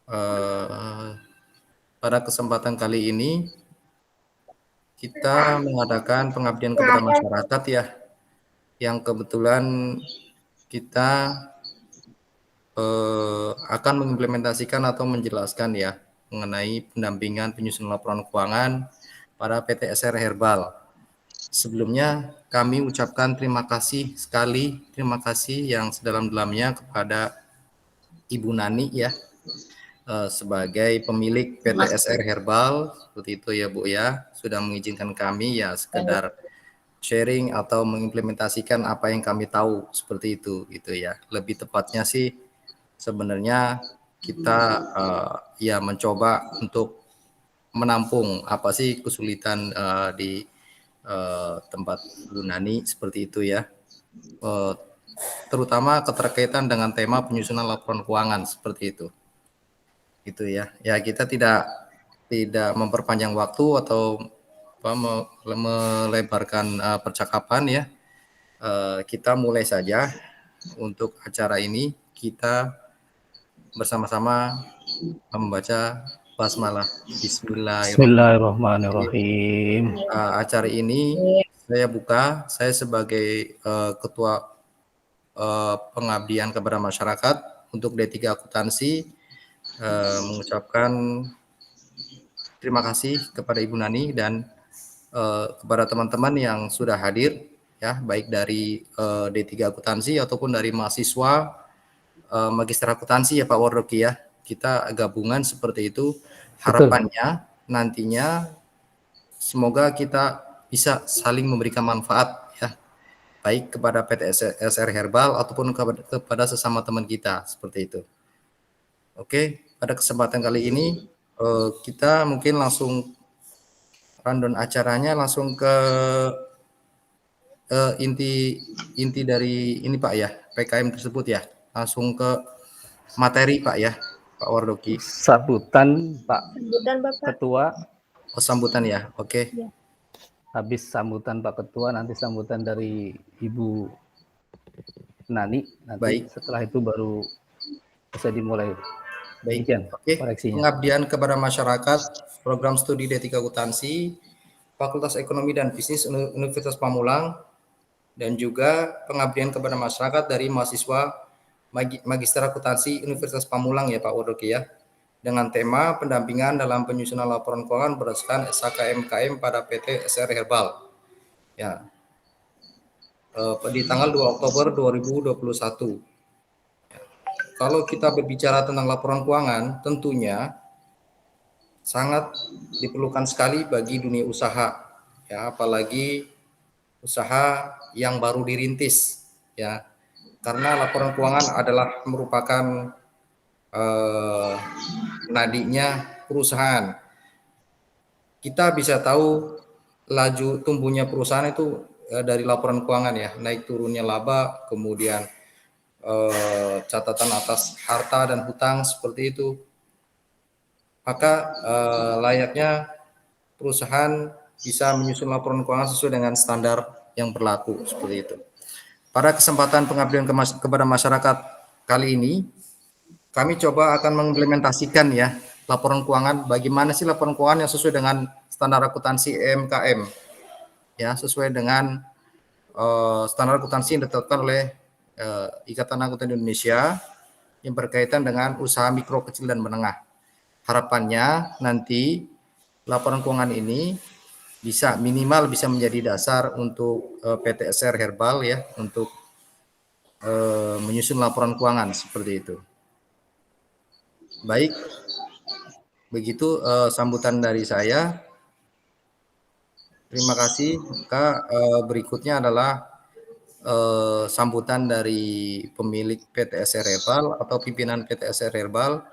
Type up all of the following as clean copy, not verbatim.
Eh, pada kesempatan kali ini kita mengadakan pengabdian kepada masyarakat ya, yang kebetulan kita akan mengimplementasikan atau menjelaskan ya mengenai pendampingan penyusunan laporan keuangan pada PT SR Herbal. Sebelumnya kami ucapkan terima kasih sekali, terima kasih yang sedalam-dalamnya kepada Ibu Nani ya, sebagai pemilik PT SR Herbal, seperti itu ya Bu ya, sudah mengizinkan kami ya sekedar sharing atau mengimplementasikan apa yang kami tahu seperti itu gitu ya. Lebih tepatnya sih sebenarnya kita ya mencoba untuk menampung apa sih kesulitan di tempat Bu Nani seperti itu ya. Uh, Terutama keterkaitan dengan tema penyusunan laporan keuangan seperti itu. Gitu ya. Ya kita tidak memperpanjang waktu atau apa, melebarkan percakapan ya. Kita mulai saja untuk acara ini. Kita bersama-sama membaca basmalah. Bismillahirrahmanirrahim. Bismillahirrahmanirrahim. Acara ini saya buka. Saya sebagai ketua pengabdian kepada masyarakat untuk D3 Akuntansi mengucapkan terima kasih kepada Ibu Nani dan kepada teman-teman yang sudah hadir ya, baik dari D3 Akuntansi ataupun dari mahasiswa Magister Akuntansi ya Pak Wardoki ya. Kita gabungan seperti itu. Betul. Harapannya nantinya semoga kita bisa saling memberikan manfaat ya, baik kepada PT SR Herbal ataupun kepada sesama teman kita seperti itu. Oke, pada kesempatan kali ini kita mungkin langsung rundown acaranya langsung ke inti dari ini Pak ya, PKM tersebut ya. Langsung ke materi Pak ya, Pak Wardoki. Sambutan Pak Ketua. Oh, sambutan ya, oke. Habis sambutan Pak Ketua, nanti sambutan dari Ibu Nani. Nanti Baik. setelah itu baru bisa dimulai. Baik, Demikian oke. koreksinya. Pengabdian kepada masyarakat, program studi D3 Akuntansi, Fakultas Ekonomi dan Bisnis Universitas Pamulang, dan juga pengabdian kepada masyarakat dari mahasiswa Magister Akuntansi Universitas Pamulang ya Pak Wardoki ya, dengan tema pendampingan dalam penyusunan laporan keuangan berdasarkan SHKMKM pada PT SR Herbal. Ya, di tanggal 2 Oktober 2021. Kalau kita berbicara tentang laporan keuangan, tentunya sangat diperlukan sekali bagi dunia usaha, ya, apalagi usaha yang baru dirintis, ya, karena laporan keuangan adalah merupakan nadinya perusahaan. Kita bisa tahu laju tumbuhnya perusahaan itu dari laporan keuangan ya, naik turunnya laba, kemudian catatan atas harta dan hutang seperti itu. Maka layaknya perusahaan bisa menyusun laporan keuangan sesuai dengan standar yang berlaku seperti itu. Pada kesempatan pengabdian kepada masyarakat kali ini, kami coba akan mengimplementasikan ya laporan keuangan. Bagaimana sih laporan keuangan yang sesuai dengan standar akuntansi EMKM, ya, sesuai dengan standar akuntansi yang ditetapkan oleh Ikatan Akuntan Indonesia yang berkaitan dengan usaha mikro, kecil, dan menengah. Harapannya nanti laporan keuangan ini bisa minimal bisa menjadi dasar untuk PT SR Herbal ya untuk menyusun laporan keuangan seperti itu. Baik, begitu sambutan dari saya. Terima kasih. Maka berikutnya adalah sambutan dari pemilik PT SR Herbal atau pimpinan PT SR Herbal.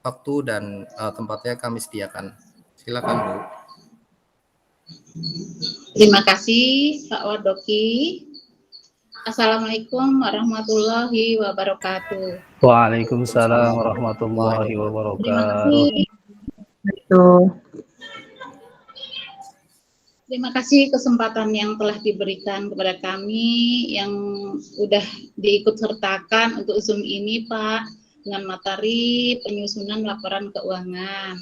Waktu dan tempatnya kami sediakan. Silakan Bu. Terima kasih Pak Wardoki. Assalamualaikum warahmatullahi wabarakatuh. Waalaikumsalam warahmatullahi wabarakatuh. Terima kasih kesempatan yang telah diberikan kepada kami yang sudah diikut sertakan untuk Zoom ini Pak. dengan materi penyusunan laporan keuangan.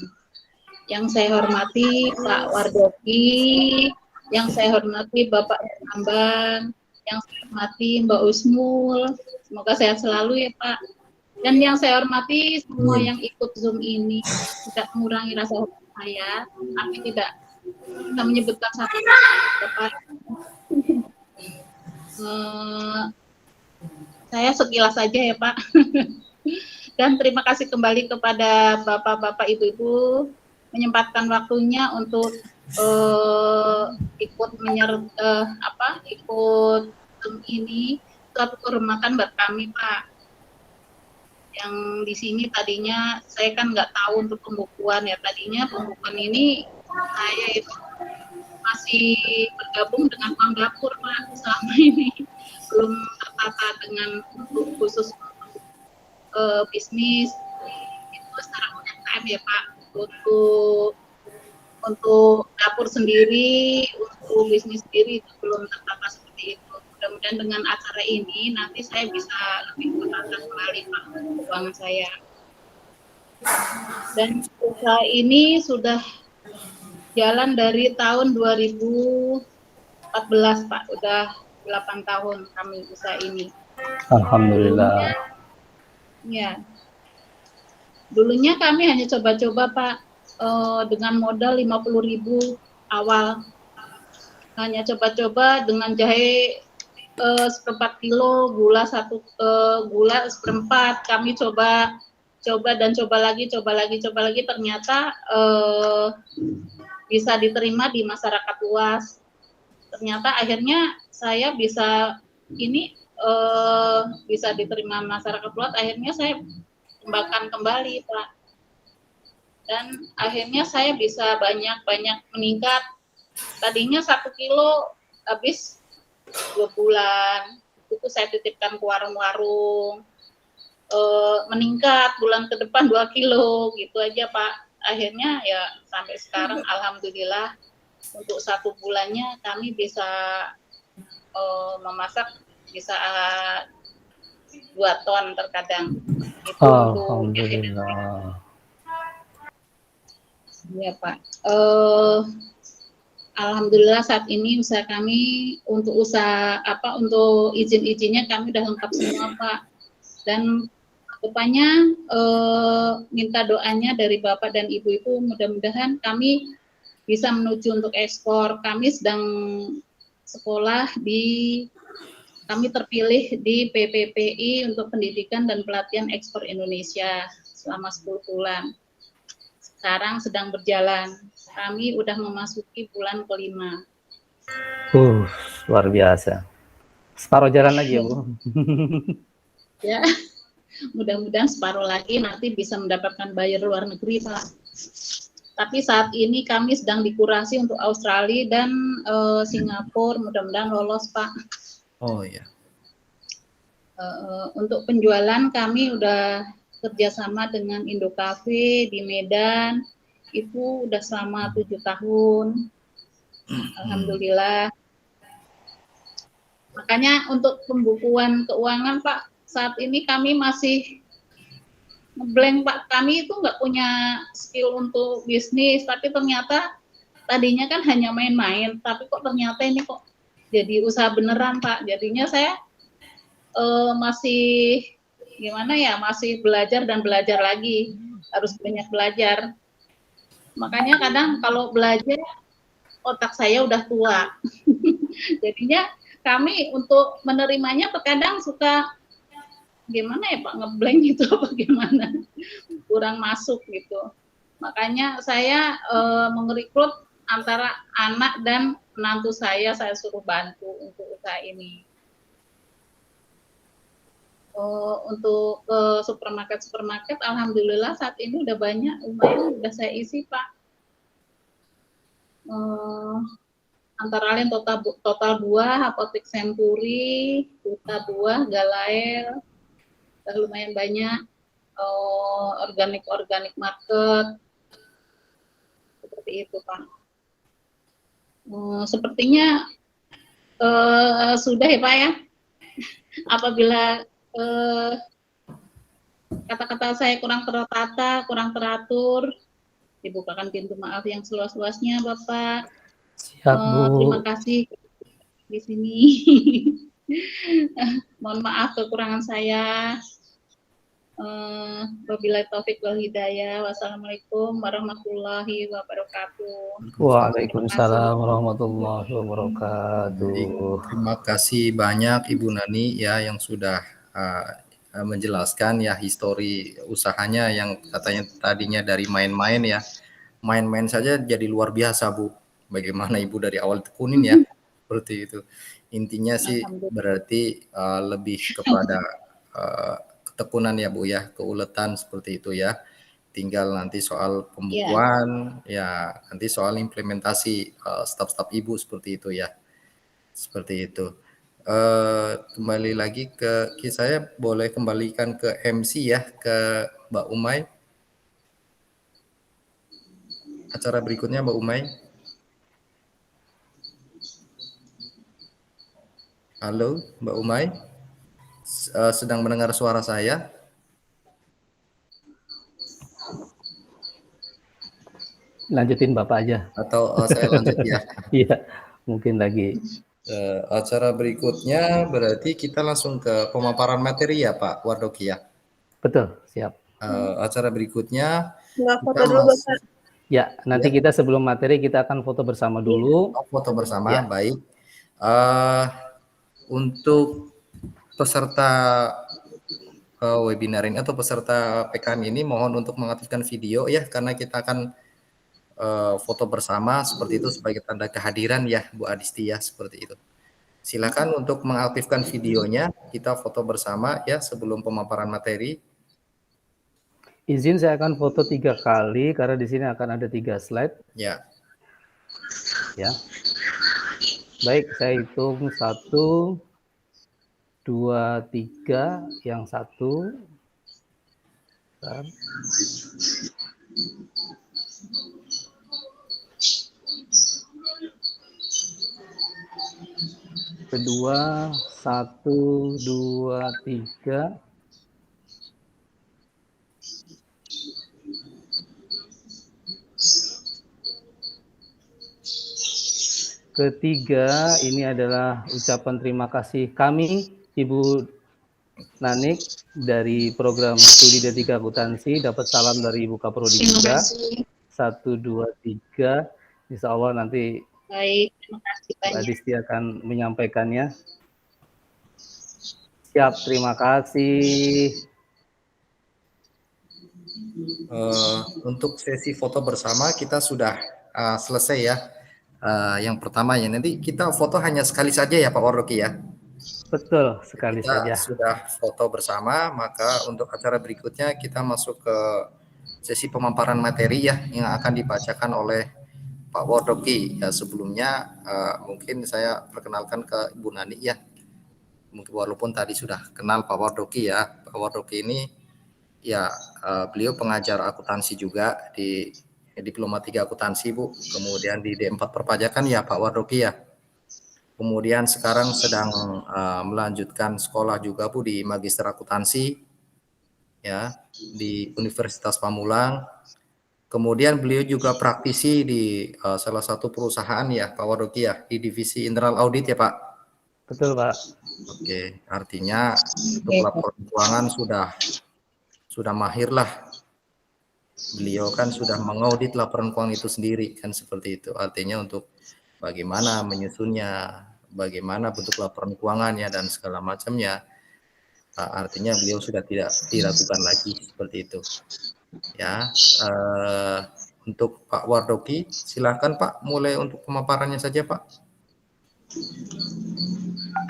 Yang saya hormati Pak Wardoki, yang saya hormati Bapak Ambang, yang saya hormati Mbak Usmul, semoga sehat selalu ya Pak. Dan yang saya hormati semua yang ikut Zoom ini, tidak mengurangi rasa hormat saya, tapi tidak menyebutkan satu Bapak. Saya sekilas saja ya Pak. Dan terima kasih kembali kepada Bapak-Bapak, Ibu-Ibu menyempatkan waktunya untuk ikut ikut Zoom ini. Suatu kehormatan buat kami Pak. Yang di sini tadinya saya kan nggak tahu untuk pembukuan ya, tadinya pembukuan ini saya itu masih bergabung dengan bank dapur Pak, selama ini belum tertata dengan untuk khusus bisnis itu secara UMKM ya Pak, untuk dapur sendiri, untuk bisnis sendiri itu belum tertata seperti itu. Mudah-mudahan dengan acara ini nanti saya bisa lebih menata kembali Pak keuangan saya. Dan usaha ini sudah jalan dari tahun 2014 Pak, udah 8 tahun kami usaha ini. Alhamdulillah. Ya, dulunya kami hanya coba-coba Pak, dengan modal 50.000 awal. Hanya coba-coba dengan jahe 1/4 kilo, gula gula 1/4, kami coba dan coba lagi, ternyata bisa diterima di masyarakat luas. Ternyata akhirnya saya bisa bisa diterima masyarakat luas, akhirnya saya kembangkan kembali Pak. Dan akhirnya saya bisa banyak meningkat. Tadinya 1 kilo habis 2 bulan, itu saya titipkan ke warung-warung, meningkat bulan ke depan 2 kilo, gitu aja Pak. Akhirnya ya sampai sekarang alhamdulillah untuk 1 bulannya kami bisa memasak bisa 2 ton terkadang. Itu Alhamdulillah. Ya Pak. Alhamdulillah saat ini usaha kami untuk untuk izin-izinnya kami udah lengkap semua Pak. Dan depannya minta doanya dari Bapak dan Ibu itu mudah-mudahan kami bisa menuju untuk ekspor. Kami sedang sekolah kami terpilih di PPPI untuk pendidikan dan pelatihan ekspor Indonesia selama 10 bulan. Sekarang sedang berjalan. Kami udah memasuki bulan ke-5. Luar biasa. Separuh jalan lagi ya Bu. Ya, mudah-mudahan separuh lagi nanti bisa mendapatkan buyer luar negeri Pak. Tapi saat ini kami sedang dikurasi untuk Australia dan Singapura, mudah-mudahan lolos Pak. Oh ya. Untuk penjualan kami udah kerjasama dengan Indo Cafe di Medan, itu udah selama 7 tahun. Alhamdulillah. Makanya untuk pembukuan keuangan Pak, saat ini kami masih ngeblank Pak. Kami itu nggak punya skill untuk bisnis, tapi ternyata tadinya kan hanya main-main, tapi kok ternyata ini kok jadi usaha beneran Pak. Jadinya saya masih gimana ya, masih belajar dan belajar lagi, harus banyak belajar. Makanya kadang kalau belajar otak saya udah tua. Jadinya kami untuk menerimanya terkadang suka gimana ya Pak, ngeblank gitu apa gimana, kurang masuk gitu. Makanya saya merekrut antara anak dan menantu saya suruh bantu untuk usaha ini. Untuk supermarket alhamdulillah saat ini udah banyak, lumayan udah saya isi Pak. Antara lain total buah, apotek Senturi, Duta Buah, Galael, udah lumayan banyak. Organik market, seperti itu Pak. Sepertinya sudah ya Pak ya. Apabila kata-kata saya kurang tertata, kurang teratur. Dibukakan pintu maaf yang seluas-luasnya, Bapak. Siap, Bu. Terima kasih di sini. Mohon maaf kekurangan saya. Wabillahi taufik wal hidayah. Wassalamualaikum warahmatullahi wabarakatuh. Waalaikumsalam warahmatullahi wabarakatuh. Baik, terima kasih banyak Ibu Nani ya yang sudah menjelaskan ya histori usahanya yang katanya tadinya dari main-main ya. Main-main saja jadi luar biasa, Bu. Bagaimana Ibu dari awal tekunin ya. Seperti itu. Intinya sih berarti lebih kepada ketekunan ya, Bu ya, keuletan seperti itu ya. Tinggal nanti soal pembukuan ya, nanti soal implementasi staf-staf Ibu seperti itu ya. Seperti itu. Kembali lagi ke saya boleh kembalikan ke MC ya, ke Mbak Umay. Acara berikutnya Mbak Umay. Halo Mbak Umay, sedang mendengar suara saya? Lanjutin Bapak aja. Atau saya lanjut ya? Iya, mungkin lagi. Acara berikutnya berarti kita langsung ke pemaparan materi ya Pak Wardoki ya? Betul, siap. Acara berikutnya foto dulu Bapak. Ya, nanti kita sebelum materi kita akan foto bersama dulu. Foto bersama, ya. Baik. Untuk peserta webinar ini atau peserta PKM ini mohon untuk mengaktifkan video ya, karena kita akan foto bersama seperti itu sebagai tanda kehadiran ya Bu Adisti ya, seperti itu. Silakan untuk mengaktifkan videonya, kita foto bersama ya sebelum pemaparan materi. Izin saya akan foto 3 kali karena di sini akan ada 3 slide. Ya. Ya. Baik, saya hitung 1, 2, 3, yang 1. Bentar. Kedua, 1, 2, 3. Ketiga, ini adalah ucapan terima kasih kami, Ibu Nanik, dari program studi D3 akuntansi, dapat salam dari Ibu Kaprodi juga. 1, 2, 3. Insya Allah nanti Baik, terima kasih banyak. Adisti akan menyampaikannya. Siap, terima kasih. Untuk sesi foto bersama kita sudah selesai ya. Yang pertama ya, nanti kita foto hanya sekali saja ya Pak Wardoki ya. Betul, sekali kita saja. Sudah foto bersama, maka untuk acara berikutnya kita masuk ke sesi pemaparan materi ya yang akan dibacakan oleh Pak Wardoki. Ya sebelumnya mungkin saya perkenalkan ke Ibu Nani ya. Mungkin walaupun tadi sudah kenal Pak Wardoki ya. Pak Wardoki ini ya beliau pengajar akuntansi juga di Diploma 3 Akuntansi Bu, kemudian di D4 Perpajakan ya Pak Wardoki ya. Kemudian sekarang sedang melanjutkan sekolah juga Bu di Magister Akuntansi ya di Universitas Pamulang. Kemudian beliau juga praktisi di salah satu perusahaan ya Pak Wardoki ya, di divisi internal audit ya Pak. Betul Pak. Oke, artinya untuk laporan keuangan sudah mahir lah. Beliau kan sudah mengaudit laporan keuangan itu sendiri kan, seperti itu. Artinya untuk bagaimana menyusunnya, bagaimana bentuk laporan keuangannya dan segala macamnya. Artinya beliau sudah tidak diragukan lagi seperti itu. Ya, untuk Pak Wardoki, silakan Pak, mulai untuk pemaparannya saja Pak.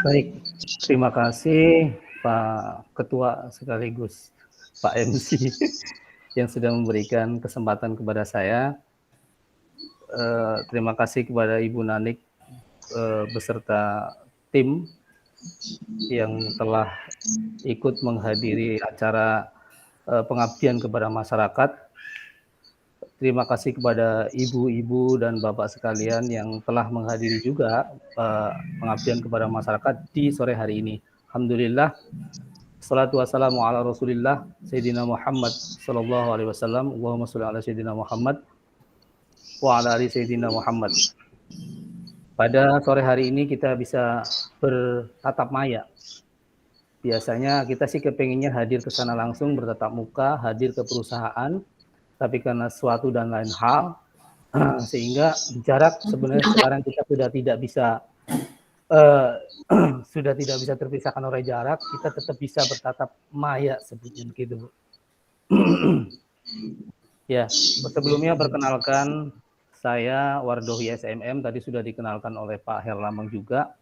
Baik, terima kasih Pak Ketua sekaligus Pak MC yang sudah memberikan kesempatan kepada saya. Terima kasih kepada Ibu Nanik beserta tim yang telah ikut menghadiri acara pengabdian kepada masyarakat. Terima kasih kepada ibu-ibu dan bapak sekalian yang telah menghadiri juga pengabdian kepada masyarakat di sore hari ini. Alhamdulillah Salatu wassalamu ala Rasulillah Sayyidina Muhammad sallallahu alaihi wasallam. Allahumma sholli ala Sayyidina Muhammad wa ala ali Sayyidina Muhammad. Pada sore hari ini kita bisa bertatap maya. Biasanya kita sih kepenginnya hadir ke sana langsung, bertatap muka, hadir ke perusahaan, tapi karena suatu dan lain hal, sehingga jarak sebenarnya sekarang kita sudah tidak bisa terpisahkan oleh jarak, kita tetap bisa bertatap maya sebetulnya begitu, Bu. Ya, sebelumnya perkenalkan saya Wardohi SMM, tadi sudah dikenalkan oleh Pak Herlambang juga.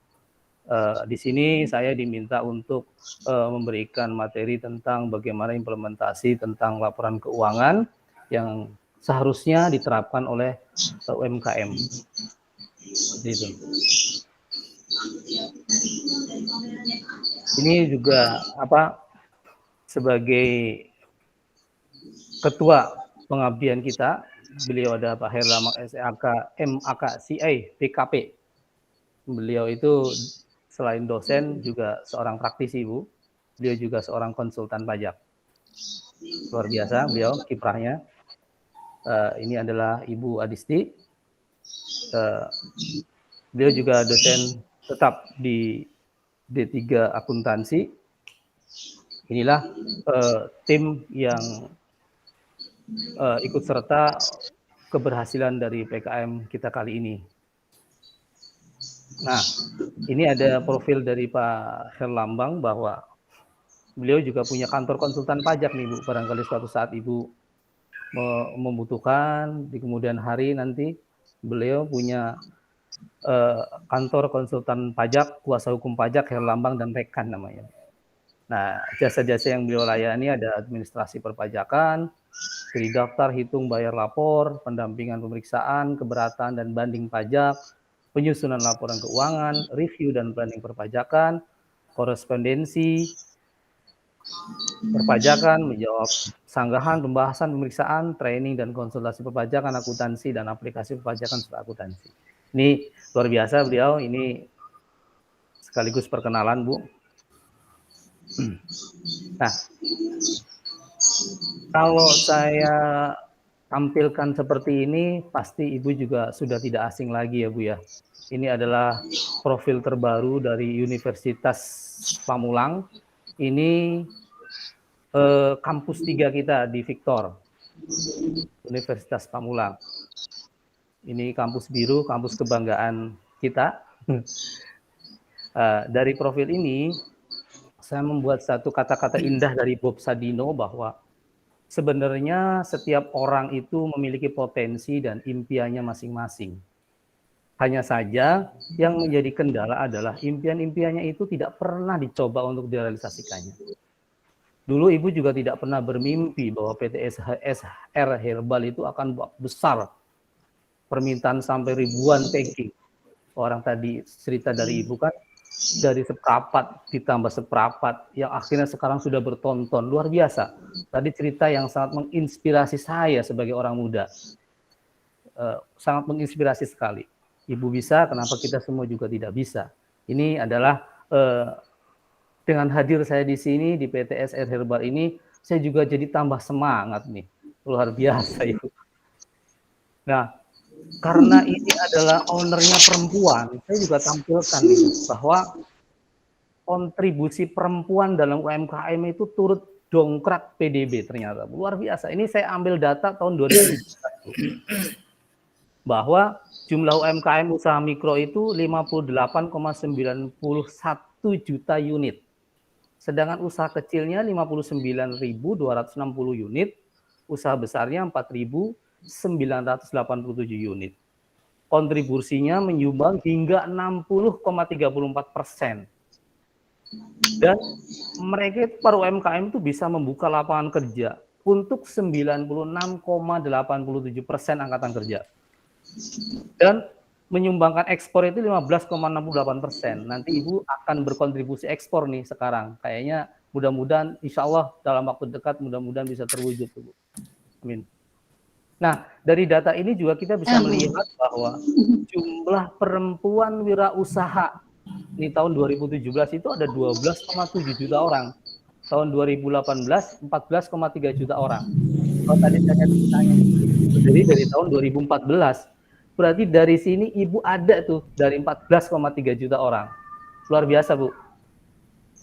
Di sini saya diminta untuk memberikan materi tentang bagaimana implementasi tentang laporan keuangan yang seharusnya diterapkan oleh UMKM. Gitu. Ini juga sebagai ketua pengabdian kita, beliau ada Pak Herlambang SAK MAK CA PKP. Beliau itu selain dosen juga seorang praktisi, Bu. Beliau juga seorang konsultan pajak. Luar biasa beliau kiprahnya. Ini adalah Ibu Adisti. Beliau juga dosen tetap di D3 Akuntansi. Inilah tim yang ikut serta keberhasilan dari PKM kita kali ini. Nah, ini ada profil dari Pak Herlambang bahwa beliau juga punya kantor konsultan pajak nih, Bu. Barangkali suatu saat Ibu membutuhkan di kemudian hari nanti beliau punya kantor konsultan pajak, kuasa hukum pajak Herlambang dan rekan namanya. Nah, jasa-jasa yang beliau layani ada administrasi perpajakan, dari daftar, hitung, bayar lapor, pendampingan pemeriksaan, keberatan dan banding pajak, penyusunan laporan keuangan, review dan planning perpajakan, korespondensi perpajakan, menjawab sanggahan, pembahasan, pemeriksaan, training dan konsultasi perpajakan, akuntansi dan aplikasi perpajakan serta akuntansi. Ini luar biasa beliau, ini sekaligus perkenalan, Bu. Nah, kalau saya tampilkan seperti ini, pasti Ibu juga sudah tidak asing lagi ya, Bu ya. Ini adalah profil terbaru dari Universitas Pamulang. Ini kampus 3 kita di Victor, Universitas Pamulang. Ini kampus biru, kampus kebanggaan kita. Dari profil ini, saya membuat satu kata-kata indah dari Bob Sadino bahwa sebenarnya setiap orang itu memiliki potensi dan impiannya masing-masing. Hanya saja yang menjadi kendala adalah impian-impiannya itu tidak pernah dicoba untuk direalisasikannya. Dulu Ibu juga tidak pernah bermimpi bahwa PT SR Herbal itu akan besar. Permintaan sampai ribuan packing. Orang tadi cerita dari Ibu kan, dari seprapat ditambah seprapat, yang akhirnya sekarang sudah bertonton. Luar biasa. Tadi cerita yang sangat menginspirasi saya sebagai orang muda. Sangat menginspirasi sekali. Ibu bisa, kenapa kita semua juga tidak bisa? Ini adalah dengan hadir saya di sini di PT SR Herbal ini, saya juga jadi tambah semangat nih. Luar biasa, Ibu. Nah, karena ini adalah ownernya perempuan, saya juga tampilkan nih, bahwa kontribusi perempuan dalam UMKM itu turut dongkrak PDB ternyata. Luar biasa. Ini saya ambil data tahun 2017. Bahwa jumlah UMKM usaha mikro itu 58,91 juta unit. Sedangkan usaha kecilnya 59.260 unit, usaha besarnya 4.987 unit. Kontribusinya menyumbang hingga 60,34%. Dan mereka para UMKM itu bisa membuka lapangan kerja untuk 96,87% angkatan kerja. Dan menyumbangkan ekspor itu 15,68%. Nanti Ibu akan berkontribusi ekspor nih sekarang. Kayaknya mudah-mudahan insya Allah dalam waktu dekat mudah-mudahan bisa terwujud, Bu. Amin. Nah, dari data ini juga kita bisa melihat bahwa jumlah perempuan wirausaha di tahun 2017 itu ada 12,7 juta orang. tahun 2018 14,3 juta orang. Kalau tadi saya ditanya dari tahun 2014, berarti dari sini Ibu ada tuh dari 14,3 juta orang. Luar biasa, Bu.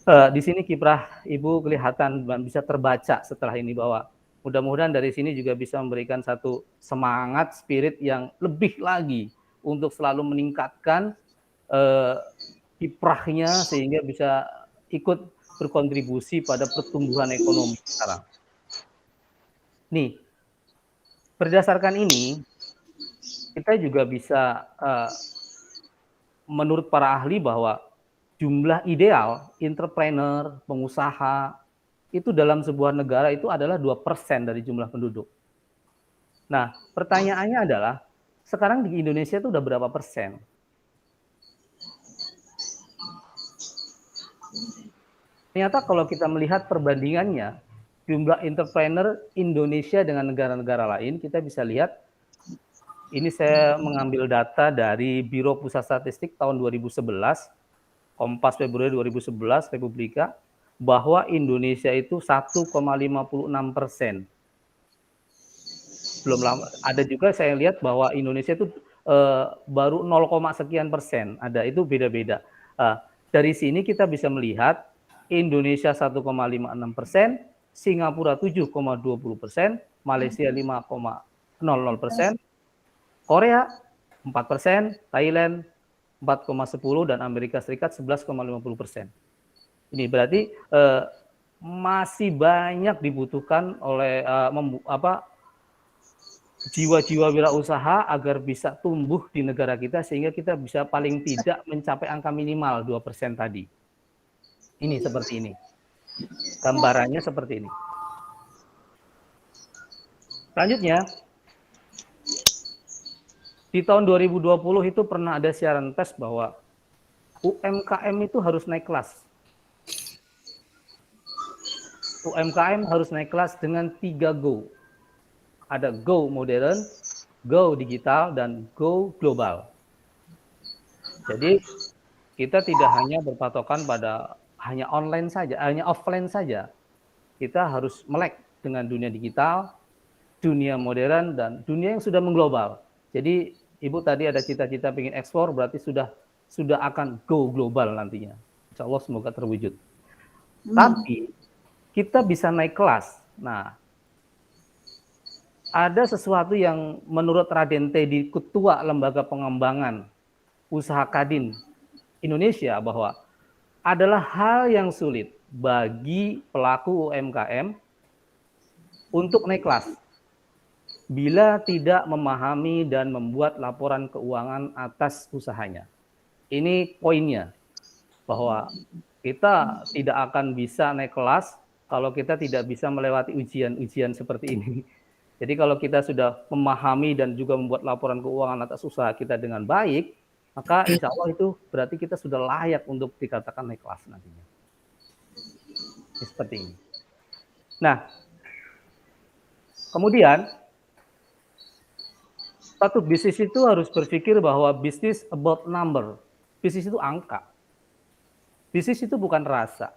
Di sini kiprah Ibu kelihatan dan bisa terbaca setelah ini, bahwa mudah-mudahan dari sini juga bisa memberikan satu semangat, spirit yang lebih lagi untuk selalu meningkatkan kiprahnya sehingga bisa ikut berkontribusi pada pertumbuhan ekonomi sekarang. Nih, berdasarkan ini, kita juga bisa menurut para ahli bahwa jumlah ideal entrepreneur, pengusaha, itu dalam sebuah negara itu adalah 2% dari jumlah penduduk. Nah, pertanyaannya adalah, sekarang di Indonesia itu udah berapa persen? Ternyata kalau kita melihat perbandingannya, jumlah entrepreneur Indonesia dengan negara-negara lain, kita bisa lihat, ini saya mengambil data dari Biro Pusat Statistik tahun 2011, Kompas Februari 2011, Republika, bahwa Indonesia itu 1,56%. Belum lama, ada juga saya lihat bahwa Indonesia itu baru 0, sekian persen, ada, itu beda-beda. Dari sini kita bisa melihat Indonesia 1,56%, Singapura 7,20%, Malaysia 5,00%, Korea 4%, Thailand 4,10%, dan Amerika Serikat 11,50%. Ini berarti masih banyak dibutuhkan oleh jiwa-jiwa wirausaha agar bisa tumbuh di negara kita, sehingga kita bisa paling tidak mencapai angka minimal 2% tadi. Ini seperti ini. Gambarannya seperti ini. Selanjutnya, di tahun 2020 itu pernah ada siaran pers bahwa UMKM itu harus naik kelas. UMKM harus naik kelas dengan 3 go. Ada go modern, go digital, dan go global. Jadi kita tidak hanya berpatokan pada hanya online saja, hanya offline saja. Kita harus melek dengan dunia digital, dunia modern, dan dunia yang sudah mengglobal. Jadi Ibu tadi ada cita-cita ingin ekspor, berarti sudah akan go global nantinya. Insya Allah semoga terwujud. Tapi kita bisa naik kelas. Nah, ada sesuatu yang menurut Raden Teddy, Ketua Lembaga Pengembangan Usaha Kadin Indonesia, bahwa adalah hal yang sulit bagi pelaku UMKM untuk naik kelas bila tidak memahami dan membuat laporan keuangan atas usahanya. Ini poinnya, bahwa kita tidak akan bisa naik kelas kalau kita tidak bisa melewati ujian-ujian seperti ini. Jadi kalau kita sudah memahami dan juga membuat laporan keuangan atas usaha kita dengan baik, maka insya Allah itu berarti kita sudah layak untuk dikatakan naik kelas nantinya. Seperti ini. Nah, kemudian satu bisnis itu harus berpikir bahwa bisnis about number. Bisnis itu angka. Bisnis itu bukan rasa.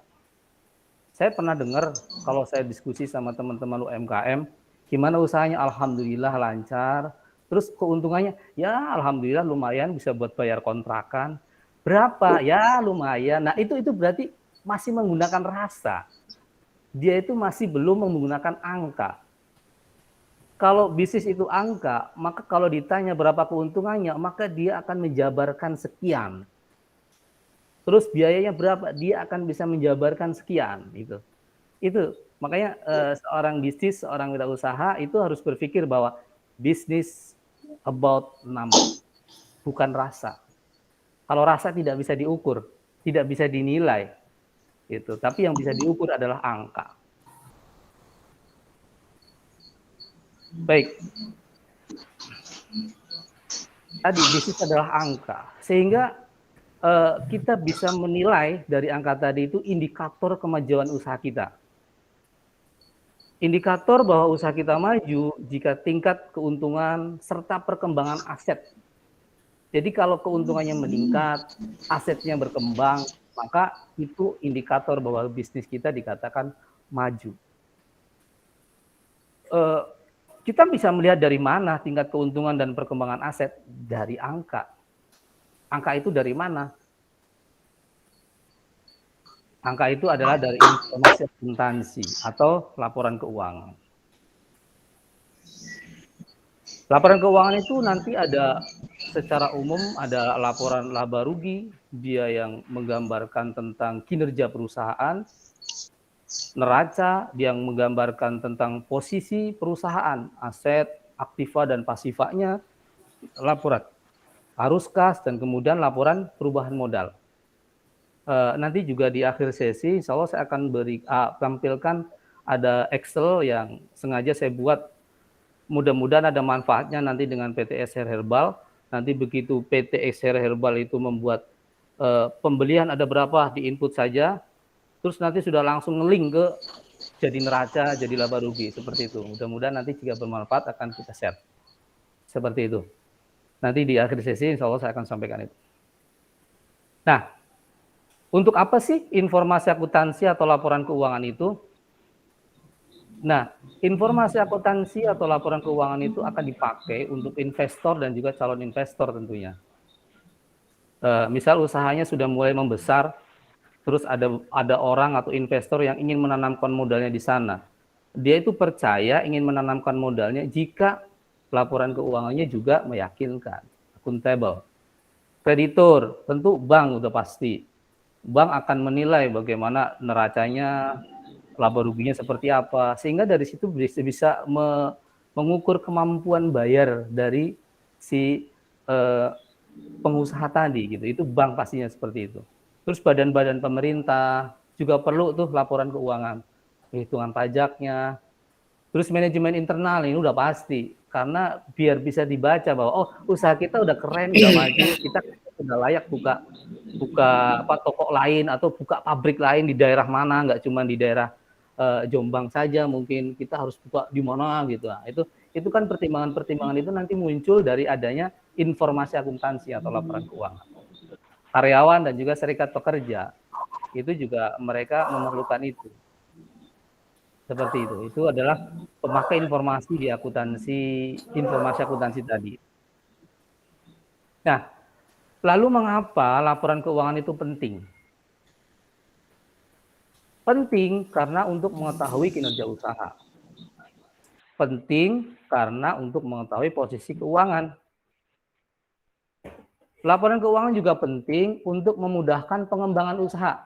Saya pernah dengar kalau saya diskusi sama teman-teman UMKM, gimana usahanya? Alhamdulillah lancar. Terus keuntungannya, ya alhamdulillah lumayan bisa buat bayar kontrakan. Berapa? Ya lumayan. Nah itu berarti masih menggunakan rasa. Dia itu masih belum menggunakan angka. Kalau bisnis itu angka, maka kalau ditanya berapa keuntungannya, maka dia akan menjabarkan sekian. Terus biayanya berapa? Dia akan bisa menjabarkan sekian. Itu makanya seorang bisnis, seorang wirausaha itu harus berpikir bahwa bisnis about number, bukan rasa. Kalau rasa tidak bisa diukur, tidak bisa dinilai, tapi yang bisa diukur adalah angka. Baik. Tadi bisnis adalah angka, sehingga kita bisa menilai dari angka tadi itu indikator kemajuan usaha kita. Indikator bahwa usaha kita maju jika tingkat keuntungan serta perkembangan aset. Jadi kalau keuntungannya meningkat, asetnya berkembang, maka itu indikator bahwa bisnis kita dikatakan maju. Kita bisa melihat dari mana tingkat keuntungan dan perkembangan aset dari angka. Angka itu dari mana? Angka itu adalah dari informasi akuntansi atau laporan keuangan. Laporan keuangan itu nanti ada secara umum ada laporan laba rugi, dia yang menggambarkan tentang kinerja perusahaan, neraca yang menggambarkan tentang posisi perusahaan, aset, aktiva dan pasifanya, laporan arus kas, dan kemudian laporan perubahan modal. Nanti juga di akhir sesi, insya Allah saya akan tampilkan ada Excel yang sengaja saya buat. Mudah-mudahan ada manfaatnya nanti dengan PT SR Herbal. Nanti begitu PT SR Herbal itu membuat pembelian ada berapa, di input saja, terus nanti sudah langsung nge-link ke jadi neraca, jadi laba rugi, seperti itu. Mudah-mudahan nanti jika bermanfaat akan kita share. Seperti itu. Nanti di akhir sesi insya Allah saya akan sampaikan itu. Nah, untuk apa sih informasi akuntansi atau laporan keuangan itu? Nah, informasi akuntansi atau laporan keuangan itu akan dipakai untuk investor dan juga calon investor tentunya. Misal usahanya sudah mulai membesar, terus ada orang atau investor yang ingin menanamkan modalnya di sana. Dia itu percaya ingin menanamkan modalnya jika laporan keuangannya juga meyakinkan, akuntabel. Kreditur, tentu bank udah pasti. Bank akan menilai bagaimana neracanya, laba ruginya seperti apa, sehingga dari situ bisa mengukur kemampuan bayar dari si pengusaha tadi gitu. Itu bank pastinya seperti itu. Terus badan-badan pemerintah juga perlu tuh laporan keuangan, perhitungan pajaknya. Terus manajemen internal ini udah pasti, karena biar bisa dibaca bahwa oh usaha kita udah keren, udah maju, kita udah layak buka toko lain atau buka pabrik lain di daerah mana, nggak cuma di daerah Jombang saja, mungkin kita harus buka di mana gitu. Nah, itu kan pertimbangan-pertimbangan itu nanti muncul dari adanya informasi akuntansi atau laporan keuangan. Karyawan dan juga serikat pekerja itu juga mereka memerlukan itu. Seperti itu. Itu adalah pemakai informasi di informasi akuntansi tadi. Nah, lalu mengapa laporan keuangan itu penting? Penting karena untuk mengetahui kinerja usaha. Penting karena untuk mengetahui posisi keuangan. Laporan keuangan juga penting untuk memudahkan pengembangan usaha.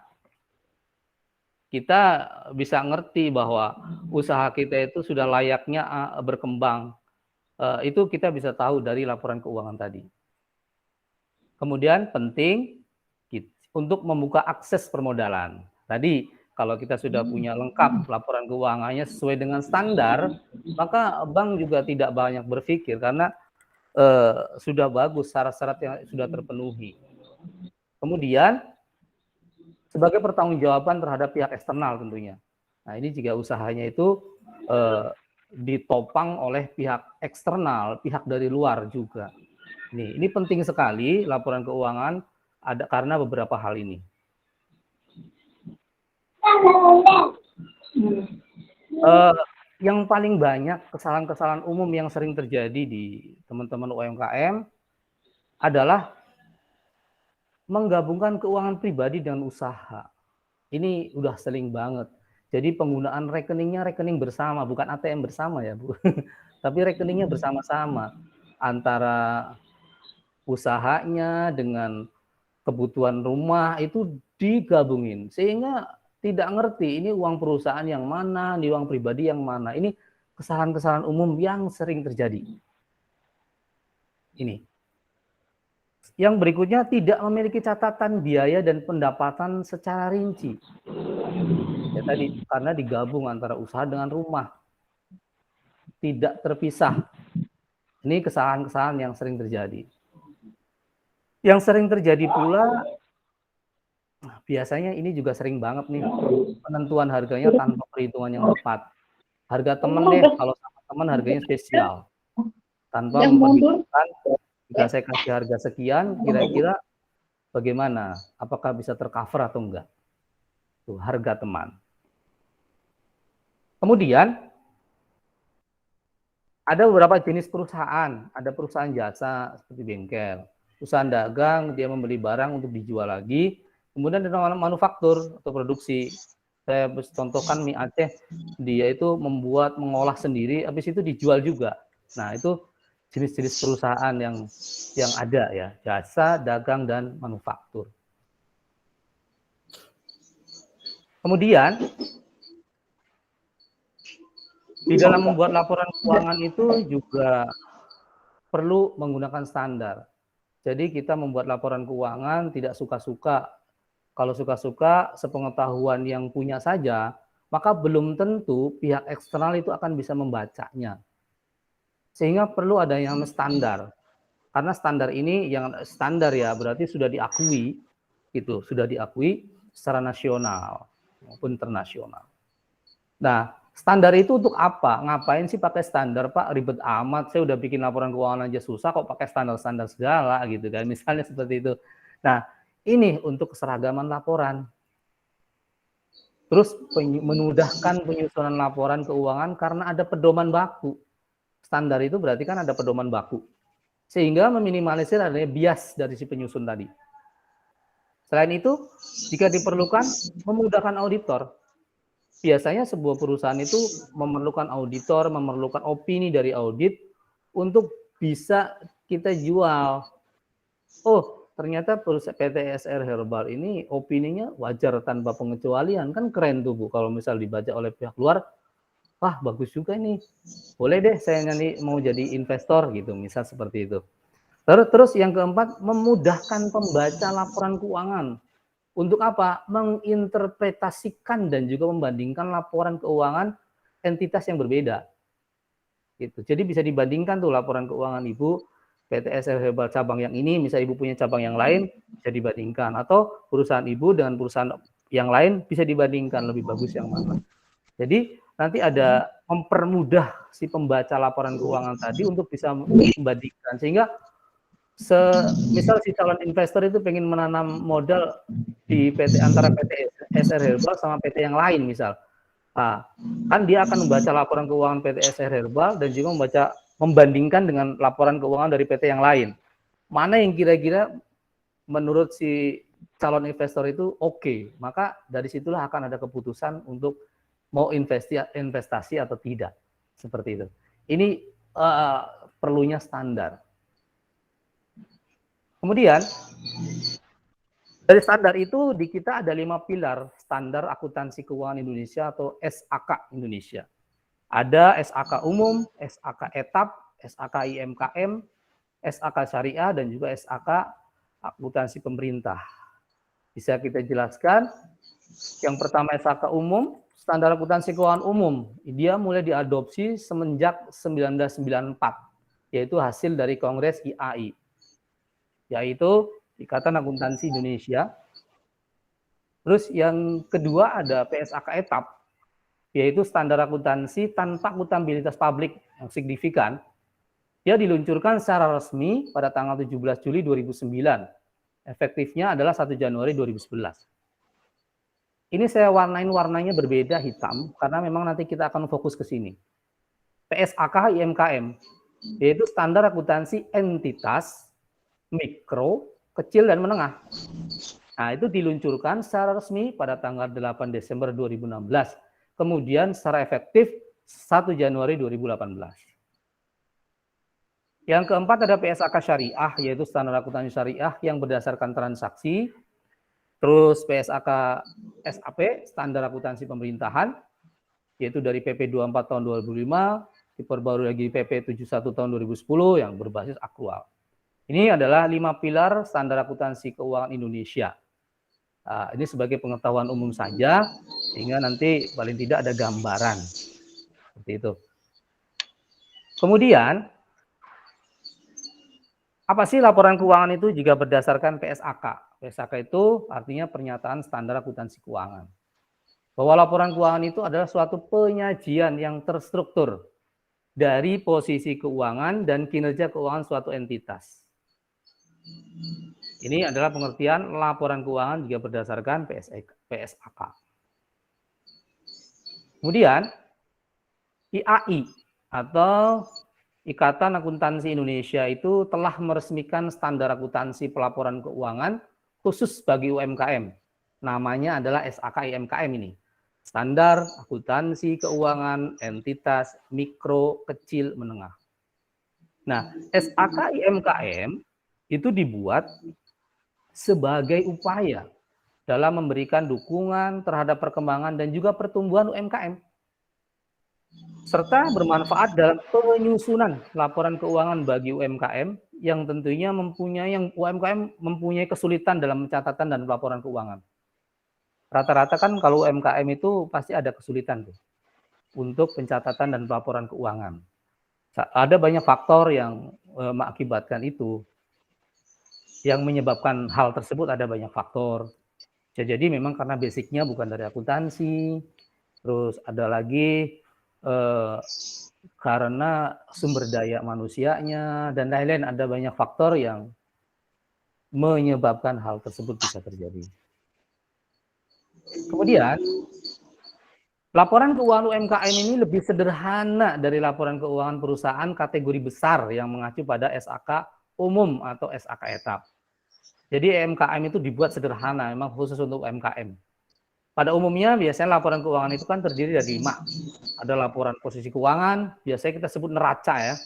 Kita bisa ngerti bahwa usaha kita itu sudah layaknya berkembang. Itu kita bisa tahu dari laporan keuangan tadi. Kemudian penting untuk membuka akses permodalan. Tadi kalau kita sudah punya lengkap laporan keuangannya sesuai dengan standar, maka bank juga tidak banyak berpikir karena sudah bagus, syarat-syarat yang sudah terpenuhi. Kemudian sebagai pertanggungjawaban terhadap pihak eksternal tentunya. Nah, ini jika usahanya itu ditopang oleh pihak eksternal, pihak dari luar juga. Ini penting sekali laporan keuangan ada karena beberapa hal ini. Yang paling banyak kesalahan-kesalahan umum yang sering terjadi di teman-teman UMKM adalah menggabungkan keuangan pribadi dengan usaha. Ini udah sering banget. Jadi penggunaan rekeningnya rekening bersama, bukan ATM bersama ya Bu. Tapi rekeningnya bersama-sama antara usahanya dengan kebutuhan rumah itu digabungin. Sehingga tidak ngerti ini uang perusahaan yang mana, ini uang pribadi yang mana. Ini kesalahan-kesalahan umum yang sering terjadi. Ini. Yang berikutnya tidak memiliki catatan biaya dan pendapatan secara rinci. Ya tadi karena digabung antara usaha dengan rumah. Tidak terpisah. Ini kesalahan-kesalahan yang sering terjadi. Yang sering terjadi pula biasanya ini juga sering banget nih penentuan harganya tanpa perhitungan yang tepat. Harga temen deh, kalau sama teman harganya spesial. Tanpa memperhitungkan jika saya kasih harga sekian, kira-kira bagaimana? Apakah bisa tercover atau enggak? Tuh, harga teman. Kemudian ada beberapa jenis perusahaan, ada perusahaan jasa seperti bengkel, perusahaan dagang, dia membeli barang untuk dijual lagi, kemudian ada manufaktur atau produksi. Saya contohkan mie Aceh, dia itu mengolah sendiri, habis itu dijual juga. Nah, itu jenis-jenis perusahaan yang ada ya, jasa, dagang, dan manufaktur. Kemudian di dalam membuat laporan keuangan itu juga perlu menggunakan standar. Jadi kita membuat laporan keuangan tidak suka-suka. Kalau suka-suka, sepengetahuan yang punya saja, maka belum tentu pihak eksternal itu akan bisa membacanya. Sehingga perlu ada yang standar. Karena standar ini yang standar ya, berarti sudah diakui, gitu, sudah diakui secara nasional maupun internasional. Nah, standar itu untuk apa? Ngapain sih pakai standar, Pak? Ribet amat, saya udah bikin laporan keuangan aja susah, kok pakai standar-standar segala, gitu kan. Misalnya seperti itu. Nah, ini untuk keseragaman laporan. Terus memudahkan penyusunan laporan keuangan karena ada pedoman baku. Standar itu berarti kan ada pedoman baku. Sehingga meminimalisir adanya bias dari si penyusun tadi. Selain itu, jika diperlukan, memudahkan auditor. Biasanya sebuah perusahaan itu memerlukan auditor, memerlukan opini dari audit untuk bisa kita jual. Oh, ternyata perusahaan PTSR Herbal ini opininya wajar tanpa pengecualian. Kan keren tuh Bu, kalau misal dibaca oleh pihak luar, wah bagus juga nih. Boleh deh saya nanti mau jadi investor gitu, misal seperti itu. Terus yang keempat, memudahkan pembaca laporan keuangan. Untuk apa? Menginterpretasikan dan juga membandingkan laporan keuangan entitas yang berbeda. Gitu. Jadi bisa dibandingkan tuh laporan keuangan Ibu, PTSR Herbal cabang yang ini, misalnya Ibu punya cabang yang lain, bisa dibandingkan. Atau perusahaan Ibu dengan perusahaan yang lain bisa dibandingkan, lebih bagus yang mana. Jadi nanti ada mempermudah si pembaca laporan keuangan tadi untuk bisa membandingkan. Sehingga misal si calon investor itu pengen menanam modal di PT antara PT SR Herbal sama PT yang lain misal. Nah, kan dia akan membaca laporan keuangan PT SR Herbal dan juga membandingkan dengan laporan keuangan dari PT yang lain. Mana yang kira-kira menurut si calon investor itu oke, maka dari situlah akan ada keputusan untuk mau investasi atau tidak. Seperti itu. Ini perlunya standar. Kemudian dari standar itu di kita ada 5 pilar standar akuntansi keuangan Indonesia atau SAK Indonesia. Ada SAK umum, SAK etap, SAK IMKM, SAK syariah dan juga SAK akuntansi pemerintah. Bisa kita jelaskan. Yang pertama SAK umum, standar akuntansi keuangan umum. Dia mulai diadopsi semenjak 1994, yaitu hasil dari Kongres IAI. Yaitu Ikatan Akuntansi Indonesia. Terus yang kedua ada PSAK etap, yaitu standar akuntansi tanpa akuntabilitas publik yang signifikan. Dia diluncurkan secara resmi pada tanggal 17 Juli 2009. Efektifnya adalah 1 Januari 2011. Ini saya warnanya berbeda hitam, karena memang nanti kita akan fokus ke sini. PSAK IMKM, yaitu standar akuntansi entitas, mikro, kecil, dan menengah. Nah, itu diluncurkan secara resmi pada tanggal 8 Desember 2016. Kemudian secara efektif 1 Januari 2018. Yang keempat ada PSAK syariah, yaitu standar akuntansi syariah yang berdasarkan transaksi. Terus PSAK SAP, standar akuntansi pemerintahan, yaitu dari PP 24 tahun 2005, diperbarui lagi PP 71 tahun 2010 yang berbasis akrual. Ini adalah 5 pilar standar akuntansi keuangan Indonesia. Nah, ini sebagai pengetahuan umum saja, sehingga nanti paling tidak ada gambaran. Seperti itu. Kemudian, apa sih laporan keuangan itu jika berdasarkan PSAK? PSAK itu artinya pernyataan standar akuntansi keuangan. Bahwa laporan keuangan itu adalah suatu penyajian yang terstruktur dari posisi keuangan dan kinerja keuangan suatu entitas. Ini adalah pengertian laporan keuangan jika berdasarkan PSAK. Kemudian IAI atau Ikatan Akuntansi Indonesia itu telah meresmikan standar akuntansi pelaporan keuangan khusus bagi UMKM. Namanya adalah SAK IMKM ini. Standar akuntansi keuangan entitas mikro, kecil, menengah. Nah, SAK IMKM itu dibuat sebagai upaya dalam memberikan dukungan terhadap perkembangan dan juga pertumbuhan UMKM, serta bermanfaat dalam penyusunan laporan keuangan bagi UMKM yang tentunya UMKM mempunyai kesulitan dalam pencatatan dan laporan keuangan. Rata-rata kan kalau UMKM itu pasti ada kesulitan tuh untuk pencatatan dan laporan keuangan. Ada banyak faktor yang mengakibatkan itu. Yang menyebabkan hal tersebut ada banyak faktor. Jadi memang karena basicnya bukan dari akuntansi, terus ada lagi karena sumber daya manusianya, dan lain-lain, ada banyak faktor yang menyebabkan hal tersebut bisa terjadi. Kemudian, laporan keuangan UMKM ini lebih sederhana dari laporan keuangan perusahaan kategori besar yang mengacu pada SAK umum atau SAK etap. Jadi UMKM itu dibuat sederhana, memang khusus untuk UMKM. Pada umumnya biasanya laporan keuangan itu kan terdiri dari 5. Ada laporan posisi keuangan, biasanya kita sebut neraca ya.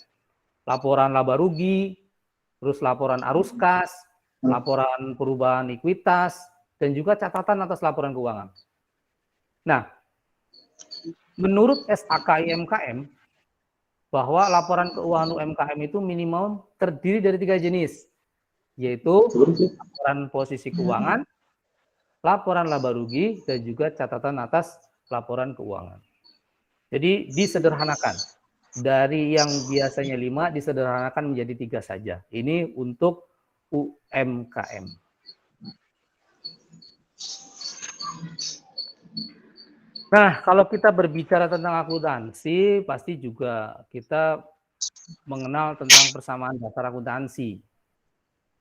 Laporan laba rugi, terus laporan arus kas, laporan perubahan ekuitas, dan juga catatan atas laporan keuangan. Nah, menurut SAK IMKM, bahwa laporan keuangan UMKM itu minimum terdiri dari 3 jenis, yaitu laporan posisi keuangan, laporan laba rugi, dan juga catatan atas laporan keuangan. Jadi disederhanakan. Dari yang biasanya 5 disederhanakan menjadi 3 saja. Ini untuk UMKM. Nah, kalau kita berbicara tentang akuntansi, pasti juga kita mengenal tentang persamaan dasar akuntansi.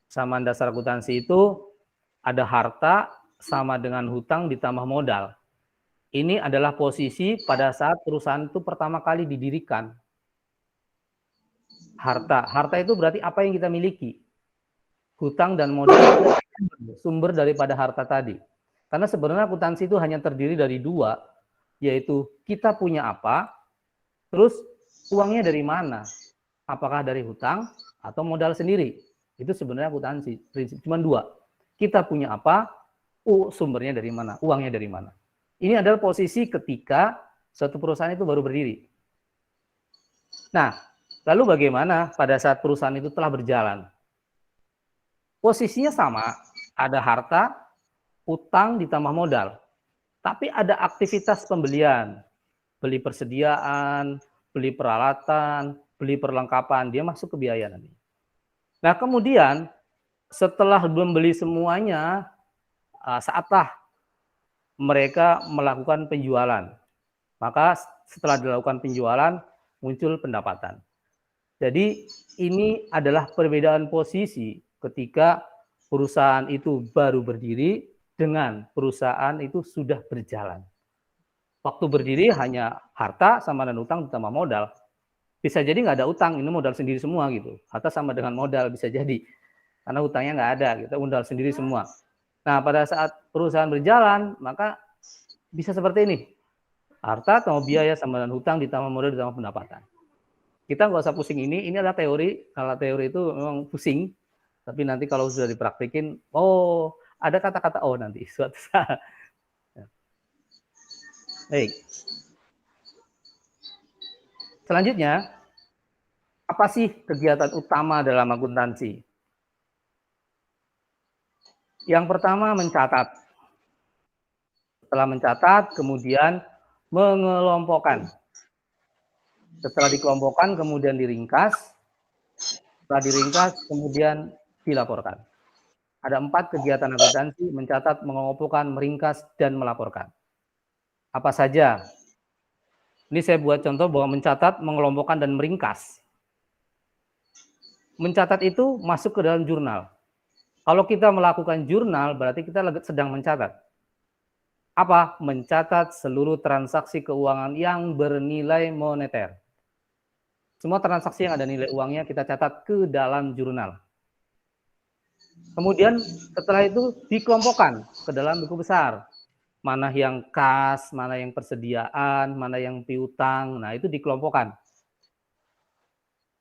Persamaan dasar akuntansi itu ada harta sama dengan hutang ditambah modal. Ini adalah posisi pada saat perusahaan itu pertama kali didirikan. Harta itu berarti apa yang kita miliki. Hutang dan modal sumber daripada harta tadi. Karena sebenarnya akuntansi itu hanya terdiri dari 2, yaitu kita punya apa, terus uangnya dari mana. Apakah dari hutang atau modal sendiri. Itu sebenarnya akuntansi, prinsip cuma 2. Kita punya apa, sumbernya dari mana, uangnya dari mana. Ini adalah posisi ketika suatu perusahaan itu baru berdiri. Nah, lalu bagaimana pada saat perusahaan itu telah berjalan? Posisinya sama, ada harta, utang ditambah modal. Tapi ada aktivitas pembelian, beli persediaan, beli peralatan, beli perlengkapan, dia masuk ke biaya nanti. Nah, kemudian setelah membeli semuanya, saatlah mereka melakukan penjualan. Maka setelah dilakukan penjualan, muncul pendapatan. Jadi ini adalah perbedaan posisi ketika perusahaan itu baru berdiri dengan perusahaan itu sudah berjalan. Waktu berdiri hanya harta sama dan utang ditambah modal. Bisa jadi nggak ada utang, ini modal sendiri semua gitu. Harta sama dengan modal bisa jadi. Karena utangnya nggak ada, kita modal sendiri semua. Nah, pada saat perusahaan berjalan, maka bisa seperti ini. Harta tambah biaya sama dengan hutang ditambah modal ditambah pendapatan. Kita nggak usah pusing ini adalah teori. Kalau teori itu memang pusing, tapi nanti kalau sudah dipraktikin, oh ada kata-kata oh nanti suatu saat. Baik. Selanjutnya, apa sih kegiatan utama dalam akuntansi? Yang pertama mencatat. Setelah mencatat, kemudian mengelompokkan. Setelah dikelompokkan, kemudian diringkas. Setelah diringkas, kemudian dilaporkan. Ada 4 kegiatan akuntansi: mencatat, mengelompokkan, meringkas, dan melaporkan. Apa saja? Ini saya buat contoh bahwa mencatat, mengelompokkan, dan meringkas. Mencatat itu masuk ke dalam jurnal. Kalau kita melakukan jurnal, berarti kita sedang mencatat. Apa? Mencatat seluruh transaksi keuangan yang bernilai moneter. Semua transaksi yang ada nilai uangnya kita catat ke dalam jurnal. Kemudian setelah itu dikelompokkan ke dalam buku besar. Mana yang kas, mana yang persediaan, mana yang piutang. Nah, itu dikelompokkan.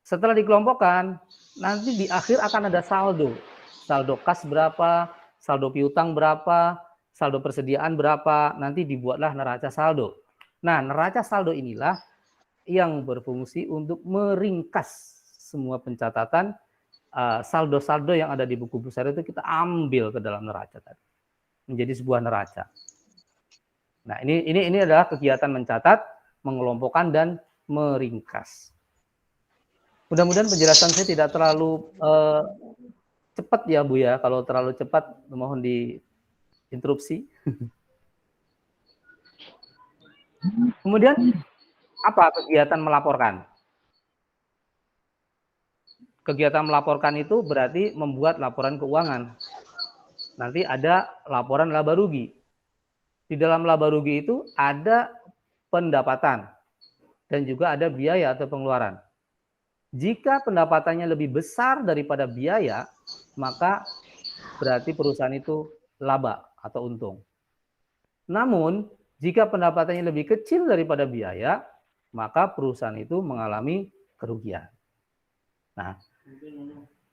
Setelah dikelompokkan, nanti di akhir akan ada saldo. Saldo kas berapa, saldo piutang berapa, saldo persediaan berapa, nanti dibuatlah neraca saldo. Nah, neraca saldo inilah yang berfungsi untuk meringkas semua pencatatan saldo-saldo yang ada di buku besar itu kita ambil ke dalam neraca tadi. Menjadi sebuah neraca. Nah, ini adalah kegiatan mencatat, mengelompokkan dan meringkas. Mudah-mudahan penjelasan saya tidak terlalu cepat ya Bu ya. Kalau terlalu cepat mohon diinterupsi. Kemudian apa kegiatan melaporkan? Kegiatan melaporkan itu berarti membuat laporan keuangan. Nanti ada laporan laba rugi. Di dalam laba rugi itu ada pendapatan dan juga ada biaya atau pengeluaran. Jika pendapatannya lebih besar daripada biaya, maka berarti perusahaan itu laba atau untung. Namun, jika pendapatannya lebih kecil daripada biaya, maka perusahaan itu mengalami kerugian. Nah,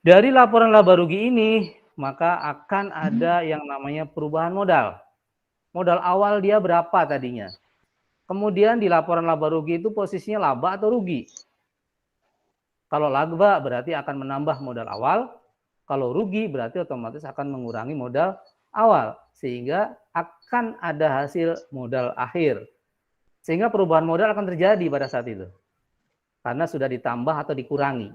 dari laporan laba rugi ini, maka akan ada yang namanya perubahan modal. Modal awal dia berapa tadinya? Kemudian di laporan laba rugi itu posisinya laba atau rugi? Kalau laba berarti akan menambah modal awal, kalau rugi berarti otomatis akan mengurangi modal awal, sehingga akan ada hasil modal akhir. Sehingga perubahan modal akan terjadi pada saat itu, karena sudah ditambah atau dikurangi.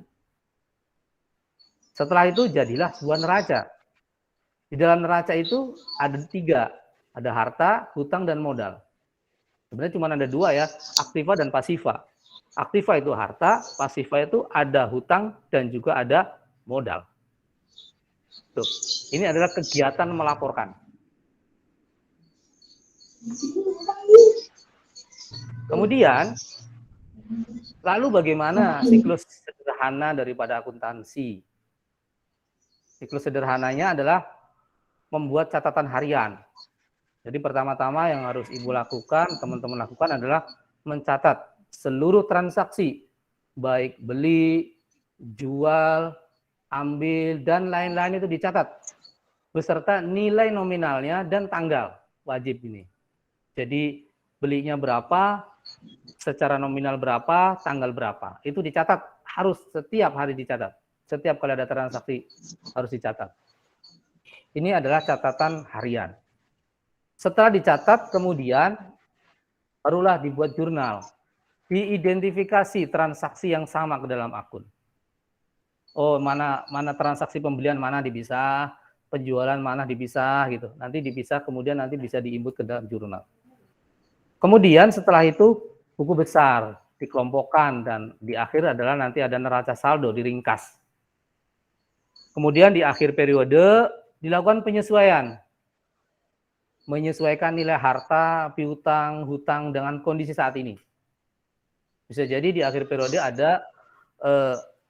Setelah itu jadilah sebuah neraca. Di dalam neraca itu ada 3, ada harta, hutang, dan modal. Sebenarnya cuma ada 2 ya, aktiva dan pasiva. Aktiva itu harta, pasiva itu ada hutang dan juga ada modal. Tuh, ini adalah kegiatan melaporkan. Kemudian, lalu bagaimana siklus sederhana daripada akuntansi? Siklus sederhananya adalah membuat catatan harian. Jadi pertama-tama yang harus Ibu lakukan, teman-teman lakukan adalah mencatat seluruh transaksi, baik beli, jual, ambil, dan lain-lain itu dicatat. Beserta nilai nominalnya dan tanggal, wajib ini. Jadi belinya berapa, secara nominal berapa, tanggal berapa. Itu dicatat, harus setiap hari dicatat. Setiap kali ada transaksi harus dicatat. Ini adalah catatan harian. Setelah dicatat, kemudian barulah dibuat jurnal. Diidentifikasi transaksi yang sama ke dalam akun. Oh, mana transaksi pembelian mana dipisah, penjualan mana dipisah gitu. Nanti dipisah, kemudian nanti bisa diinput ke dalam jurnal. Kemudian setelah itu buku besar dikelompokkan dan di akhir adalah nanti ada neraca saldo diringkas. Kemudian di akhir periode dilakukan penyesuaian. Menyesuaikan nilai harta, piutang, hutang dengan kondisi saat ini. Bisa jadi di akhir periode ada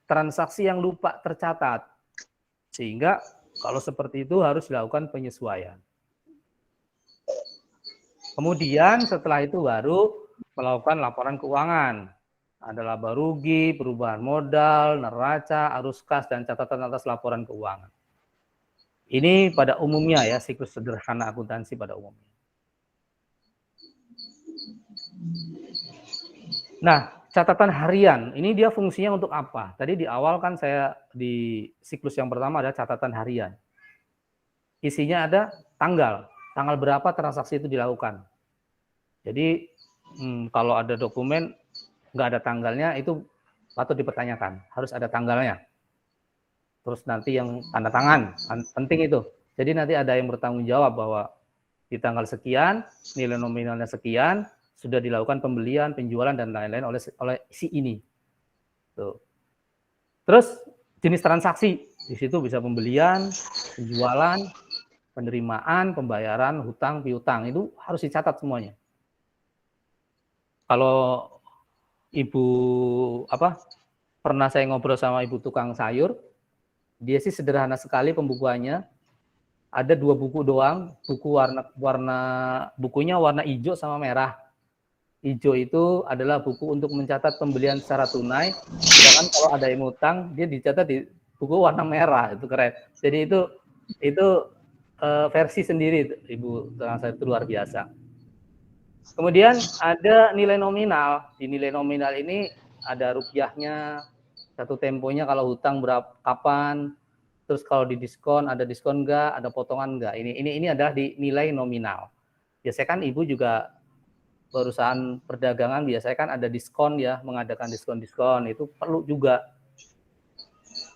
transaksi yang lupa tercatat. Sehingga kalau seperti itu harus dilakukan penyesuaian. Kemudian setelah itu baru melakukan laporan keuangan. Ada laba rugi, perubahan modal, neraca, arus kas, dan catatan atas laporan keuangan. Ini pada umumnya ya, siklus sederhana akuntansi pada umumnya. Nah, catatan harian, ini dia fungsinya untuk apa? Tadi di awal kan saya di siklus yang pertama ada catatan harian. Isinya ada tanggal berapa transaksi itu dilakukan. Jadi kalau ada dokumen nggak ada tanggalnya itu patut dipertanyakan, harus ada tanggalnya. Terus nanti yang tanda tangan, penting itu. Jadi nanti ada yang bertanggung jawab bahwa di tanggal sekian, nilai nominalnya sekian, sudah dilakukan pembelian, penjualan, dan lain-lain oleh si ini. Tuh. Terus jenis transaksi, Di situ bisa pembelian, penjualan, penerimaan, pembayaran, hutang, piutang. Itu harus dicatat semuanya. Kalau ibu pernah saya ngobrol sama ibu tukang sayur, dia sih sederhana sekali pembukuannya. Ada 2 buku doang, bukunya warna hijau sama merah. Hijau itu adalah buku untuk mencatat pembelian secara tunai, sedangkan kalau ada yang utang, dia dicatat di buku warna merah. Itu keren. Jadi itu versi sendiri, ibu tukang sayur itu luar biasa. Kemudian ada nilai nominal. Di nilai nominal ini ada rupiahnya, satu temponya, kalau hutang berapa, kapan, terus kalau di diskon ada diskon enggak, ada potongan enggak. Ini adalah di nilai nominal. Biasanya kan ibu juga perusahaan perdagangan biasanya kan ada diskon ya, mengadakan diskon-diskon, itu perlu juga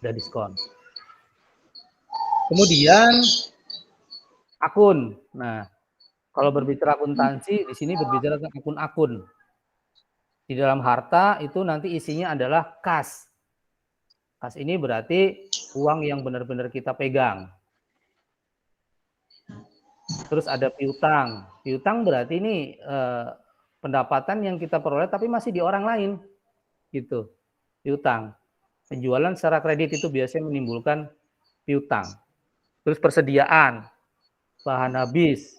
ada diskon. Kemudian akun. Nah, kalau berbicara akuntansi, di sini berbicara tentang akun-akun. Di dalam harta itu nanti isinya adalah kas. Kas ini berarti uang yang benar-benar kita pegang. Terus ada piutang. Piutang berarti ini pendapatan yang kita peroleh tapi masih di orang lain. Gitu. Piutang. Penjualan secara kredit itu biasanya menimbulkan piutang. Terus persediaan, bahan habis,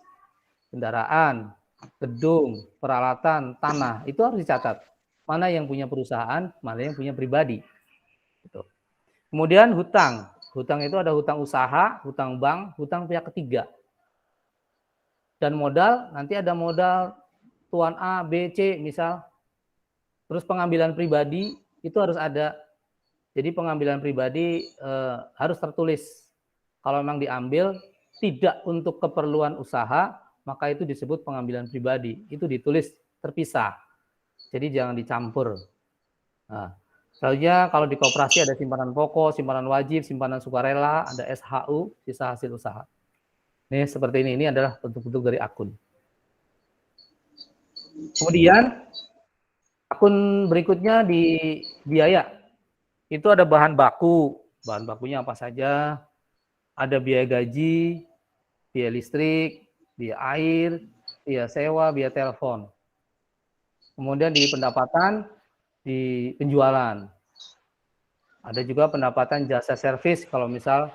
kendaraan, gedung, peralatan, tanah, itu harus dicatat. Mana yang punya perusahaan, mana yang punya pribadi. Gitu. Kemudian hutang. Hutang itu ada hutang usaha, hutang bank, hutang pihak ketiga. Dan modal, nanti ada modal tuan A, B, C misal. Terus pengambilan pribadi, itu harus ada. Jadi pengambilan pribadi harus tertulis. Kalau memang diambil tidak untuk keperluan usaha, maka itu disebut pengambilan pribadi. Itu ditulis terpisah. Jadi jangan dicampur. Nah, selanjutnya kalau di koperasi ada simpanan pokok, simpanan wajib, simpanan sukarela, ada SHU, sisa hasil usaha. Ini seperti ini adalah bentuk-bentuk dari akun. Kemudian akun berikutnya di biaya. Itu ada bahan baku. Bahan bakunya apa saja? Ada biaya gaji, biaya listrik, biaya air, biaya sewa, biaya telepon. Kemudian di pendapatan, di penjualan. Ada juga pendapatan jasa servis, kalau misal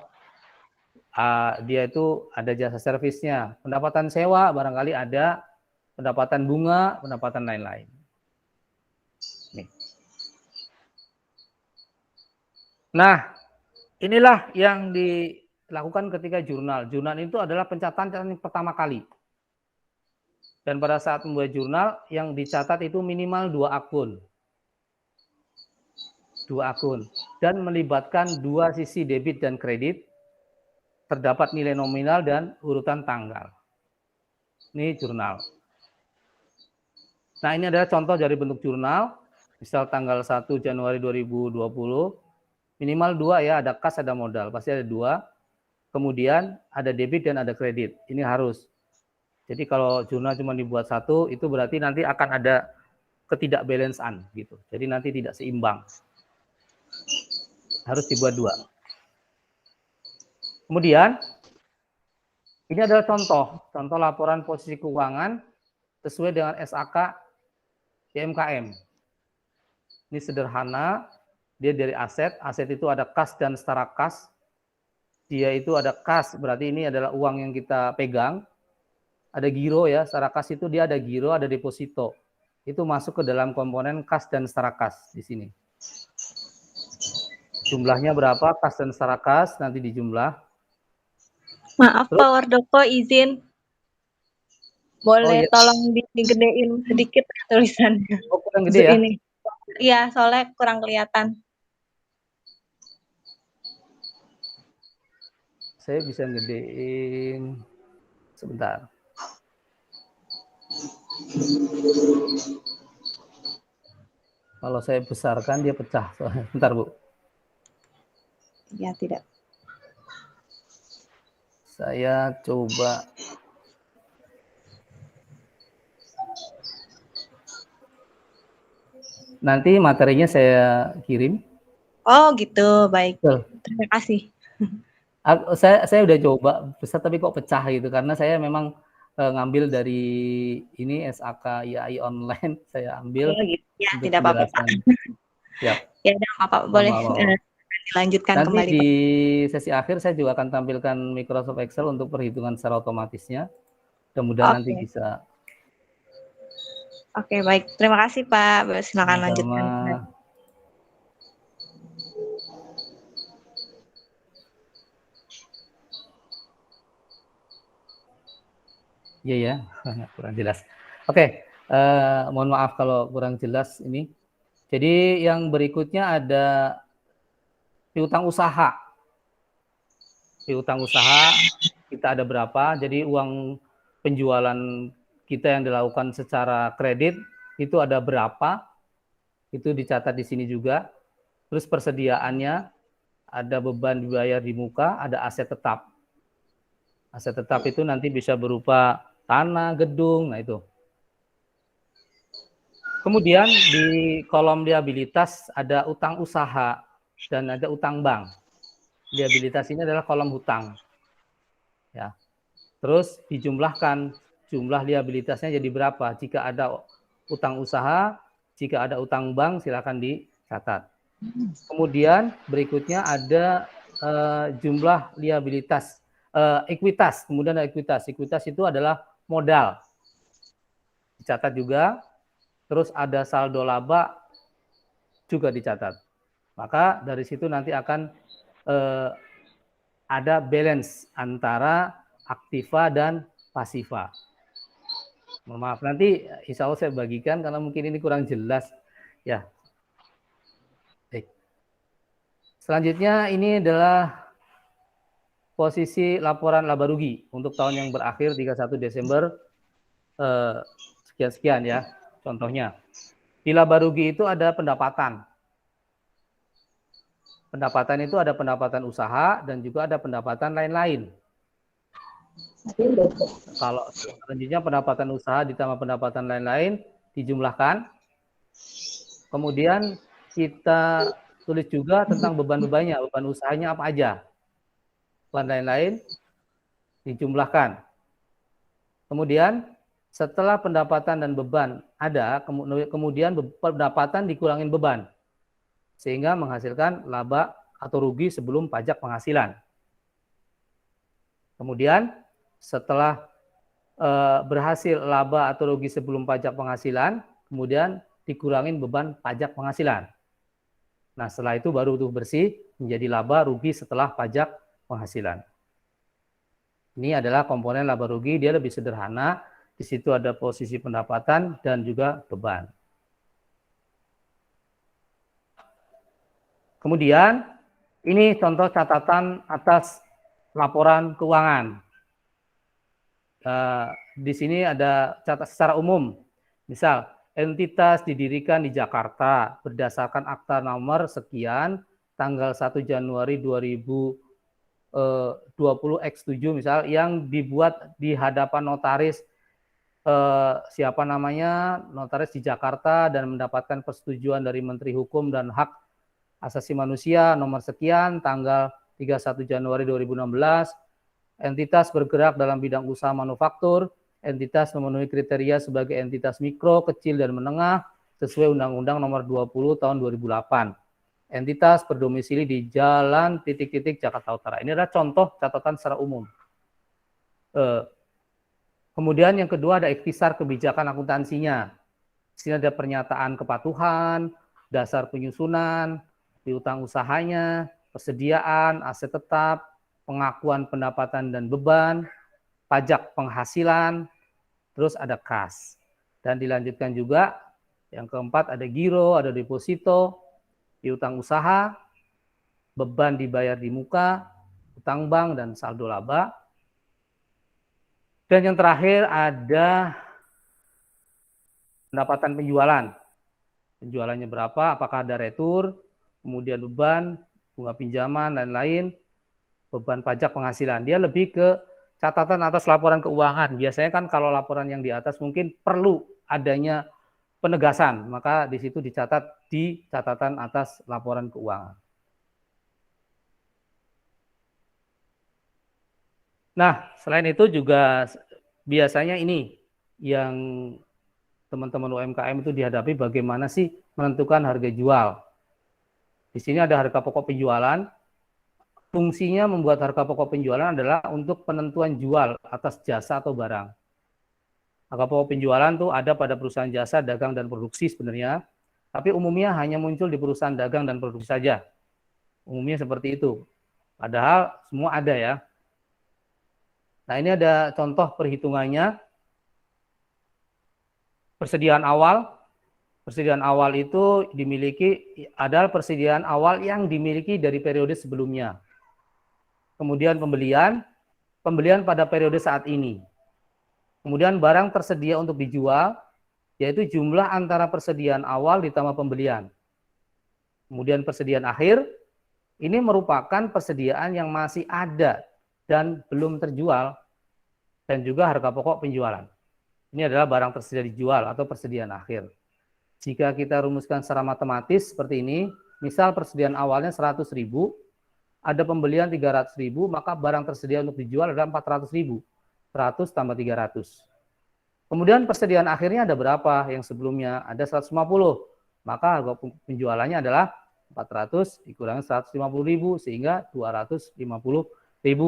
dia itu ada jasa servisnya. Pendapatan sewa barangkali ada, pendapatan bunga, pendapatan lain-lain. Nah, inilah yang dilakukan ketika jurnal. Jurnal itu adalah pencatatan yang pertama kali. Dan pada saat membuat jurnal, yang dicatat itu minimal 2 akun. 2 akun. Dan melibatkan 2 sisi debit dan kredit, terdapat nilai nominal dan urutan tanggal. Ini jurnal. Nah, ini adalah contoh dari bentuk jurnal. Misal tanggal 1 Januari 2020, minimal 2 ya, ada kas, ada modal. Pasti ada 2. Kemudian ada debit dan ada kredit. Ini harus. Jadi kalau jurnal cuma dibuat 1, itu berarti nanti akan ada ketidakbalancean gitu. Jadi nanti tidak seimbang. Harus dibuat 2. Kemudian ini adalah contoh laporan posisi keuangan sesuai dengan SAK UMKM. Ini sederhana, dia dari aset itu ada kas dan setara kas. Dia itu ada kas, berarti ini adalah uang yang kita pegang. Ada giro ya, setara kas itu dia ada giro, ada deposito. Itu masuk ke dalam komponen kas dan setara kas di sini. Jumlahnya berapa kas dan setara kas nanti dijumlah. Maaf Pak Wardoko, izin. Boleh iya. tolong digedein sedikit tulisannya. Oh, kurang gede ya? Ini. Iya, soalnya kurang kelihatan. Saya bisa gedein. Sebentar. Kalau saya besarkan dia pecah. Bentar, Bu. Ya, tidak. Saya coba. Nanti materinya saya kirim. Oh, gitu. Baik. Betul. Terima kasih. Saya udah coba besar tapi kok pecah gitu karena saya memang ngambil dari ini SAK IAI online saya ambil gitu. Ya, untuk tidak apa-apa, Pak. penjelasan. Siap. Ya, tidak apa-apa. Boleh Mau. dilanjutkan Nanti kembali, di Pak. sesi akhir saya juga akan tampilkan Microsoft Excel untuk perhitungan secara otomatisnya. Mudah-mudahan nanti Oke. bisa. Oke, baik. Terima kasih, Pak. Silakan Sama-sama. lanjutkan. Iya ya, kurang jelas. Oke, mohon maaf kalau kurang jelas ini. Jadi yang berikutnya ada piutang usaha. Piutang usaha kita ada berapa? Jadi uang penjualan kita yang dilakukan secara kredit itu ada berapa? Itu dicatat di sini juga. Terus persediaannya ada beban dibayar di muka, ada aset tetap. Aset tetap itu nanti bisa berupa tanah, gedung, nah itu. Kemudian di kolom liabilitas ada utang usaha dan ada utang bank. Liabilitas ini adalah kolom hutang. Ya. Terus dijumlahkan jumlah liabilitasnya jadi berapa? Jika ada utang usaha, jika ada utang bank silakan dicatat. Kemudian berikutnya ada jumlah liabilitas, ekuitas. Kemudian ada ekuitas. Ekuitas itu adalah modal. Dicatat juga. Terus ada saldo laba juga dicatat. Maka dari situ nanti akan ada balance antara aktiva dan pasiva. Mohon maaf, nanti insya Allah saya bagikan karena mungkin ini kurang jelas. Ya. Baik. Selanjutnya ini adalah posisi laporan laba rugi untuk tahun yang berakhir 31 Desember sekian-sekian ya. Contohnya, di laba rugi itu ada pendapatan. Pendapatan itu ada pendapatan usaha dan juga ada pendapatan lain-lain. Kalau selanjutnya pendapatan usaha ditambah pendapatan lain-lain dijumlahkan. Kemudian kita tulis juga tentang beban-bebannya, beban usahanya apa aja. Beban lain-lain dijumlahkan. Kemudian setelah pendapatan dan beban ada, kemudian pendapatan dikurangin beban. Sehingga menghasilkan laba atau rugi sebelum pajak penghasilan. Kemudian setelah berhasil laba atau rugi sebelum pajak penghasilan, kemudian dikurangin beban pajak penghasilan. Nah, setelah itu baru tuh bersih menjadi laba rugi setelah pajak penghasilan. Ini adalah komponen laba rugi, dia lebih sederhana. Di situ ada posisi pendapatan dan juga beban. Kemudian, ini contoh catatan atas laporan keuangan. Di sini ada catat secara umum. Misal, entitas didirikan di Jakarta berdasarkan akta nomor sekian, tanggal 1 Januari 2020 X7 misal, yang dibuat di hadapan notaris siapa namanya, notaris di Jakarta dan mendapatkan persetujuan dari Menteri Hukum dan Hak Asasi Manusia nomor sekian tanggal 31 Januari 2016, entitas bergerak dalam bidang usaha manufaktur, entitas memenuhi kriteria sebagai entitas mikro, kecil, dan menengah sesuai Undang-Undang nomor 20 tahun 2008. Entitas berdomisili di Jalan titik-titik Jakarta Utara. Ini adalah contoh catatan secara umum. Kemudian yang kedua ada ikhtisar kebijakan akuntansinya. Di sini ada pernyataan kepatuhan, dasar penyusunan, piutang usahanya, persediaan, aset tetap, pengakuan pendapatan dan beban, pajak penghasilan, terus ada kas. Dan dilanjutkan juga, yang keempat ada giro, ada deposito, piutang usaha, beban dibayar di muka, utang bank, dan saldo laba. Dan yang terakhir ada pendapatan penjualan. Penjualannya berapa, apakah ada retur, kemudian beban, bunga pinjaman, lain-lain, beban pajak penghasilan. Dia lebih ke catatan atas laporan keuangan. Biasanya kan kalau laporan yang di atas mungkin perlu adanya penegasan, maka di situ dicatat di catatan atas laporan keuangan. Nah, selain itu juga biasanya ini yang teman-teman UMKM itu dihadapi bagaimana sih menentukan harga jual. Di sini ada harga pokok penjualan. Fungsinya membuat harga pokok penjualan adalah untuk penentuan jual atas jasa atau barang. Harga pokok penjualan tuh ada pada perusahaan jasa, dagang, dan produksi sebenarnya, tapi umumnya hanya muncul di perusahaan dagang dan produksi saja. Umumnya seperti itu. Padahal semua ada ya. Nah, ini ada contoh perhitungannya. Persediaan awal. Persediaan awal itu adalah persediaan awal yang dimiliki dari periode sebelumnya. Kemudian pembelian pada periode saat ini. Kemudian barang tersedia untuk dijual, yaitu jumlah antara persediaan awal ditambah pembelian. Kemudian persediaan akhir, ini merupakan persediaan yang masih ada dan belum terjual, dan juga harga pokok penjualan. Ini adalah barang tersedia dijual atau persediaan akhir. Jika kita rumuskan secara matematis seperti ini, misal persediaan awalnya 100.000, ada pembelian 300.000, maka barang tersedia untuk dijual adalah 400.000. 100 tambah 300. Kemudian persediaan akhirnya ada berapa? Yang sebelumnya ada 150. Maka harga penjualannya adalah 400 dikurangi 150.000 sehingga 250.000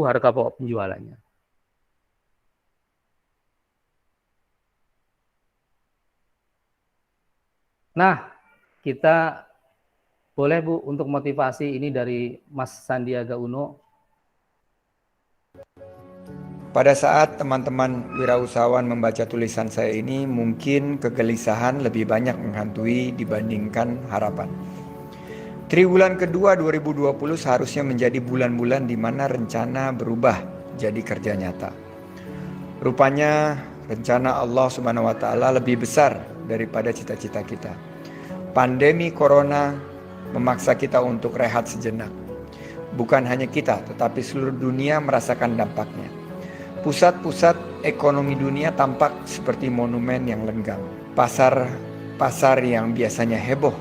harga pokok penjualannya. Nah, kita boleh Bu untuk motivasi ini dari Mas Sandiaga Uno. Pada saat teman-teman wirausahawan membaca tulisan saya ini, mungkin kegelisahan lebih banyak menghantui dibandingkan harapan. Triwulan kedua 2020 seharusnya menjadi bulan-bulan di mana rencana berubah jadi kerja nyata. Rupanya rencana Allah Subhanahu wa Ta'ala lebih besar daripada cita-cita kita. Pandemi Corona memaksa kita untuk rehat sejenak. Bukan hanya kita, tetapi seluruh dunia merasakan dampaknya. Pusat-pusat ekonomi dunia tampak seperti monumen yang lenggang. Pasar yang biasanya heboh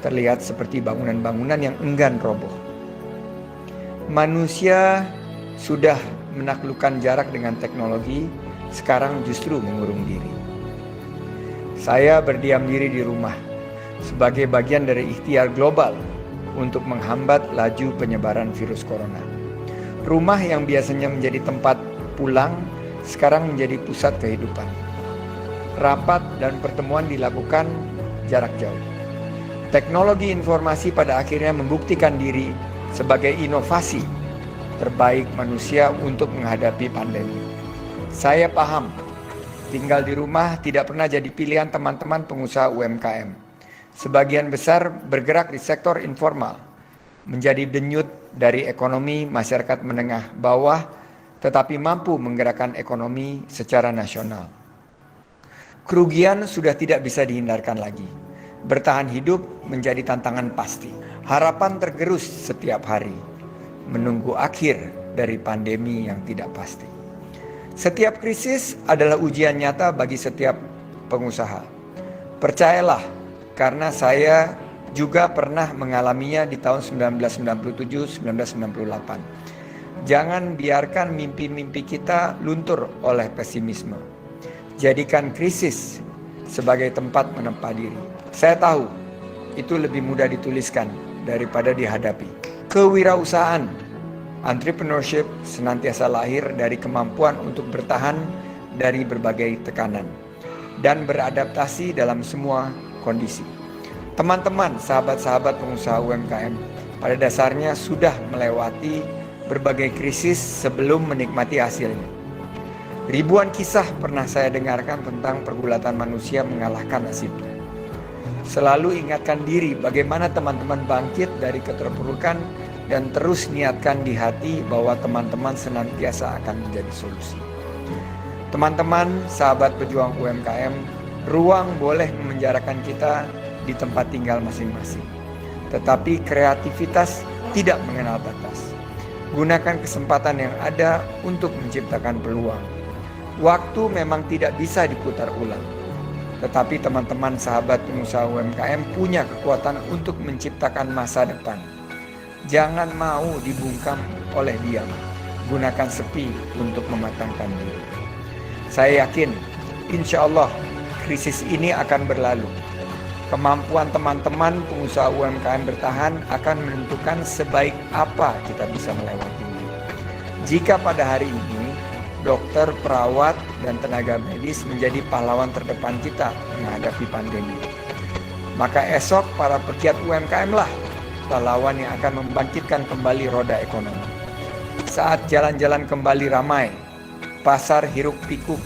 terlihat seperti bangunan-bangunan yang enggan roboh. Manusia sudah menaklukkan jarak dengan teknologi, sekarang justru mengurung diri. Saya berdiam diri di rumah sebagai bagian dari ikhtiar global untuk menghambat laju penyebaran virus corona. Rumah yang biasanya menjadi tempat pulang sekarang menjadi pusat kehidupan. Rapat dan pertemuan dilakukan jarak jauh. Teknologi informasi pada akhirnya membuktikan diri sebagai inovasi terbaik manusia untuk menghadapi pandemi. Saya paham, tinggal di rumah tidak pernah jadi pilihan teman-teman pengusaha UMKM. Sebagian besar bergerak di sektor informal, menjadi denyut dari ekonomi masyarakat menengah bawah, tetapi mampu menggerakkan ekonomi secara nasional. Kerugian sudah tidak bisa dihindarkan lagi. Bertahan hidup menjadi tantangan pasti. Harapan tergerus setiap hari, menunggu akhir dari pandemi yang tidak pasti. Setiap krisis adalah ujian nyata bagi setiap pengusaha. Percayalah, karena saya juga pernah mengalaminya di tahun 1997-1998. Jangan biarkan mimpi-mimpi kita luntur oleh pesimisme. Jadikan krisis sebagai tempat menempa diri. Saya tahu itu lebih mudah dituliskan daripada dihadapi. Kewirausahaan, entrepreneurship senantiasa lahir dari kemampuan untuk bertahan dari berbagai tekanan dan beradaptasi dalam semua kondisi. Teman-teman, sahabat-sahabat pengusaha UMKM pada dasarnya sudah melewati berbagai krisis sebelum menikmati hasilnya. Ribuan kisah pernah saya dengarkan tentang pergulatan manusia mengalahkan nasibnya. Selalu ingatkan diri bagaimana teman-teman bangkit dari keterpurukan dan terus niatkan di hati bahwa teman-teman senantiasa akan menjadi solusi. Teman-teman, sahabat pejuang UMKM, ruang boleh memenjarakan kita di tempat tinggal masing-masing. Tetapi kreativitas tidak mengenal batas. Gunakan kesempatan yang ada untuk menciptakan peluang. Waktu memang tidak bisa diputar ulang. Tetapi teman-teman sahabat pengusaha UMKM punya kekuatan untuk menciptakan masa depan. Jangan mau dibungkam oleh diam. gunakan sepi untuk mematangkan diri. Saya yakin, insya Allah, krisis ini akan berlalu. Kemampuan teman-teman pengusaha UMKM bertahan akan menentukan sebaik apa kita bisa melewatinya. Jika pada hari ini, dokter, perawat, dan tenaga medis menjadi pahlawan terdepan kita menghadapi pandemi, maka esok para pegiat UMKM lah pahlawan yang akan membangkitkan kembali roda ekonomi. Saat jalan-jalan kembali ramai, pasar hiruk pikuk,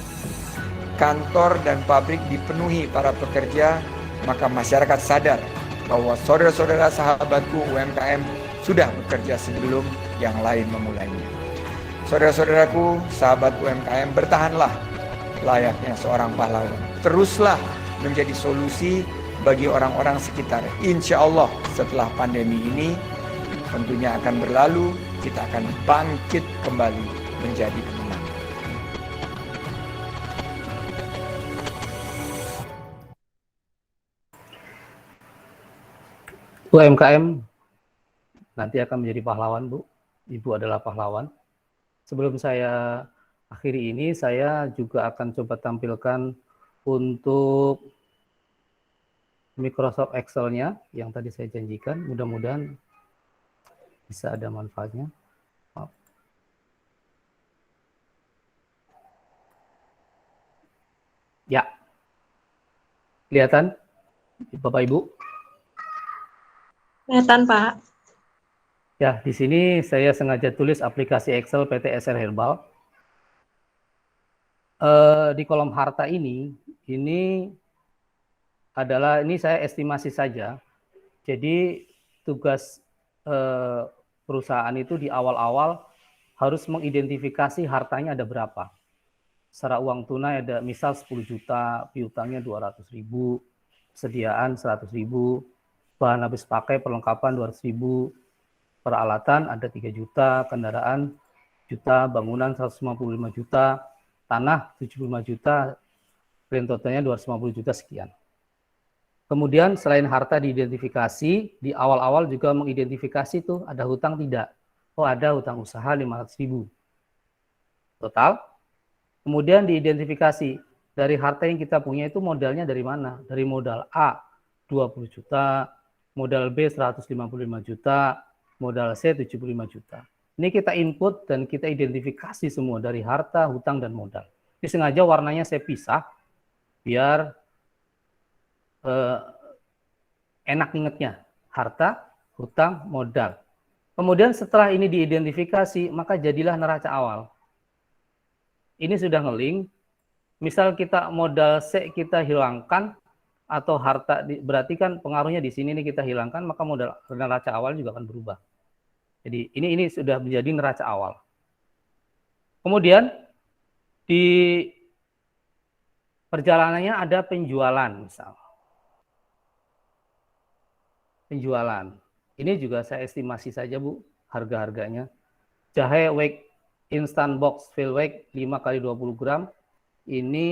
kantor dan pabrik dipenuhi para pekerja, maka masyarakat sadar bahwa saudara-saudara sahabatku UMKM sudah bekerja sebelum yang lain memulainya. Saudara-saudaraku, sahabat UMKM, bertahanlah layaknya seorang pahlawan. Teruslah menjadi solusi bagi orang-orang sekitar. Insya Allah setelah pandemi ini tentunya akan berlalu, kita akan bangkit kembali menjadi pemenang. UMKM nanti akan menjadi pahlawan, Bu. Ibu adalah pahlawan. Sebelum saya akhiri ini, saya juga akan coba tampilkan untuk Microsoft Excel-nya yang tadi saya janjikan. Mudah-mudahan bisa ada manfaatnya. Maaf. Ya, kelihatan, Bapak Ibu? Kelihatan, Pak. Ya, di sini saya sengaja tulis aplikasi Excel PT SR Herbal. Di kolom harta ini adalah, ini saya estimasi saja. Jadi tugas perusahaan itu di awal-awal harus mengidentifikasi hartanya ada berapa. Secara uang tunai ada misal 10 juta, piutangnya 200.000, sediaan 100.000, bahan habis pakai perlengkapan 200.000, peralatan ada 3 juta, kendaraan juta, bangunan 155 juta, tanah 75 juta, grand totalnya 250 juta sekian. Kemudian selain harta diidentifikasi, di awal-awal juga mengidentifikasi tuh ada hutang tidak. Oh ada hutang usaha 500.000 total. Kemudian diidentifikasi dari harta yang kita punya itu modalnya dari mana? Dari modal A 20 juta, modal B 155 juta, modal C 75 juta. Ini kita input dan kita identifikasi semua dari harta, hutang, dan modal. Ini sengaja warnanya saya pisah biar enak ingetnya. Harta, hutang, modal. Kemudian setelah ini diidentifikasi, maka jadilah neraca awal. Ini sudah ngeling. Misal kita modal C kita hilangkan, atau harta, berarti kan pengaruhnya di sini nih kita hilangkan, maka modal neraca awal juga akan berubah. Jadi ini sudah menjadi neraca awal. Kemudian di perjalanannya ada penjualan misal. Penjualan. Ini juga saya estimasi saja, Bu, harga-harganya. Jahe Wake Instant Box Fill Wake 5x20 gram. Ini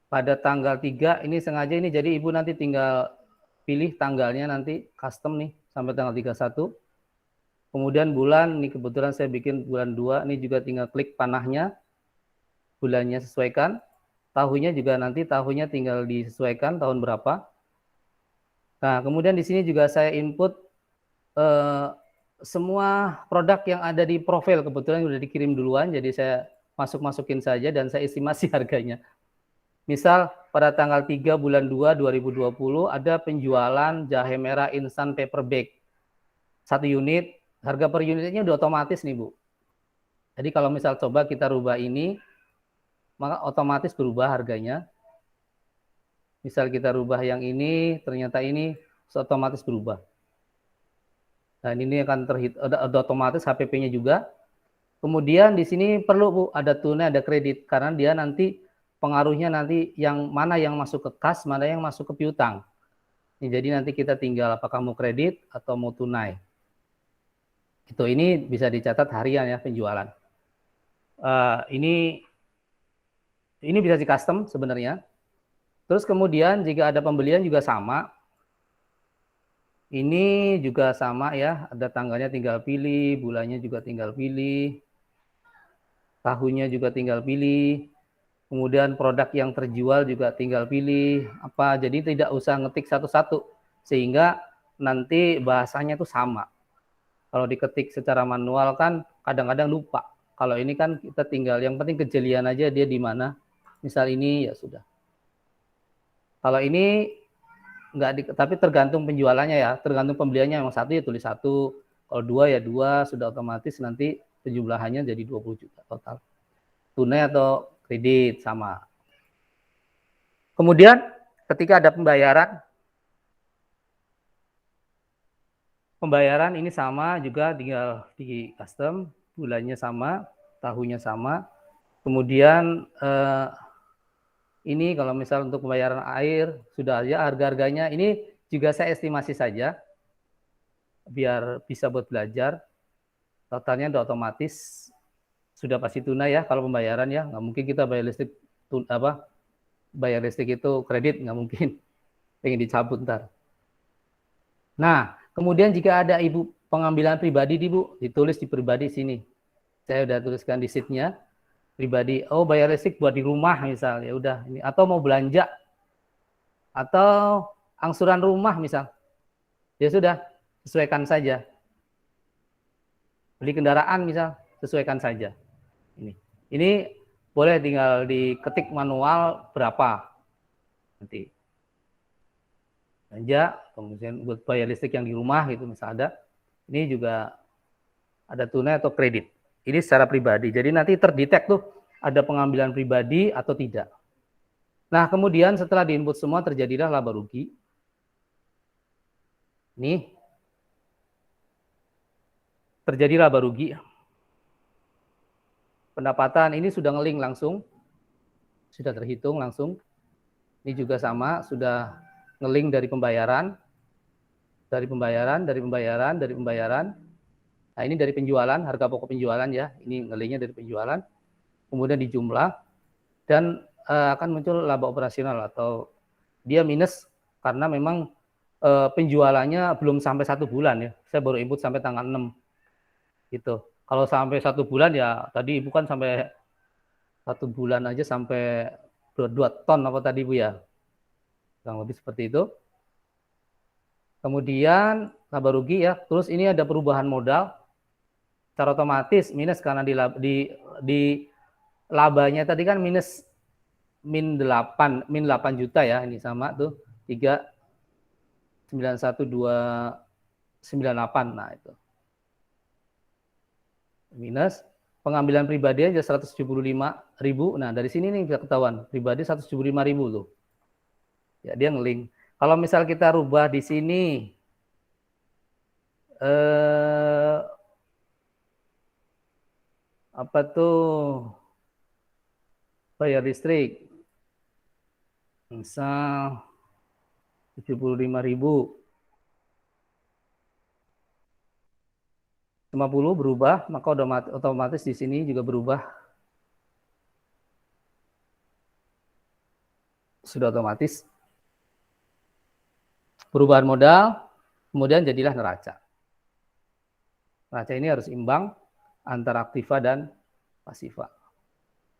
pada tanggal 3, ini sengaja ini jadi Ibu nanti tinggal pilih tanggalnya nanti custom nih sampai tanggal 31. Kemudian bulan, ini kebetulan saya bikin bulan 2, ini juga tinggal klik panahnya. Bulannya sesuaikan. Tahunnya juga nanti tahunnya tinggal disesuaikan tahun berapa. Nah, kemudian di sini juga saya input semua produk yang ada di profil, kebetulan sudah dikirim duluan, jadi saya masukin saja dan saya estimasi harganya. Misal pada tanggal 3 bulan 2 2020 ada penjualan jahe merah instan paper bag 1 unit, harga per unitnya udah otomatis nih, Bu. Jadi kalau misal coba kita rubah ini, maka otomatis berubah harganya. Misal kita rubah yang ini, ternyata ini otomatis berubah. Dan ini akan ada otomatis HPP-nya juga. Kemudian di sini perlu, Bu, ada tunai, ada kredit, karena dia nanti pengaruhnya nanti yang mana yang masuk ke kas, mana yang masuk ke piutang. Jadi nanti kita tinggal apakah mau kredit atau mau tunai. Ini bisa dicatat harian ya penjualan. Ini bisa di custom sebenarnya. Terus kemudian jika ada pembelian juga sama. Ini juga sama ya, ada tanggalnya tinggal pilih, bulannya juga tinggal pilih, tahunnya juga tinggal pilih, kemudian produk yang terjual juga tinggal pilih apa. Jadi tidak usah ngetik satu-satu sehingga nanti bahasanya itu sama. Kalau diketik secara manual kan kadang-kadang lupa. Kalau ini kan kita tinggal yang penting kejelian aja dia di mana. Misal ini ya sudah. Kalau ini tapi tergantung penjualannya ya, tergantung pembeliannya. Yang satu ya tulis satu, kalau dua ya dua, sudah otomatis nanti penjumlahannya jadi 20 juta total. Tunai atau kredit sama. Kemudian ketika ada pembayaran ini sama juga, tinggal di custom, bulannya sama, tahunnya sama. Kemudian ini kalau misal untuk pembayaran air sudah aja harga-harganya, ini juga saya estimasi saja biar bisa buat belajar. Totalnya udah otomatis sudah pasti tunai ya kalau pembayaran ya, nggak mungkin kita bayar listrik bayar listrik itu kredit, nggak mungkin, pengen dicabut ntar. Nah kemudian jika ada ibu pengambilan pribadi Bu, ditulis di pribadi sini, saya udah tuliskan di sheet-nya pribadi. Oh bayar listrik buat di rumah misal, ya udah ini, atau mau belanja atau angsuran rumah misal, ya sudah sesuaikan saja. Beli kendaraan misal, sesuaikan saja. Ini boleh tinggal diketik manual berapa nanti belanja, kemudian buat bayar listrik yang di rumah gitu misal ada. Ini juga ada tunai atau kredit. Ini secara pribadi. Jadi nanti terdetek tuh ada pengambilan pribadi atau tidak. Nah, kemudian setelah diinput semua terjadilah laba rugi. Nih. Terjadi laba rugi. Pendapatan ini sudah ngeling langsung. Sudah terhitung langsung. Ini juga sama, sudah ngeling dari pembayaran. Dari pembayaran. Nah, ini dari penjualan, harga pokok penjualan ya. Ini ngelingnya dari penjualan. Kemudian dijumlah dan akan muncul laba operasional atau dia minus karena memang penjualannya belum sampai 1 bulan ya. Saya baru input sampai tanggal 6 gitu. Kalau sampai 1 bulan ya tadi Ibu kan sampai 1 bulan aja sampai 2 ton apa tadi Bu ya. Kurang lebih seperti itu. Kemudian laba rugi ya. Terus ini ada perubahan modal. Secara otomatis minus karena di labanya tadi kan min 8 juta ya, ini sama tuh 391.298. Nah itu minus pengambilan pribadi aja 175.000. Nah dari sini nih bisa ketahuan pribadi 175.000 tuh ya, dia ngeling. Kalau misal kita rubah di sini apa tuh bayar listrik misal 75.000, 50 berubah, maka otomatis di sini juga berubah, sudah otomatis perubahan modal, kemudian jadilah neraca. Neraca ini harus imbang antara aktiva dan pasiva.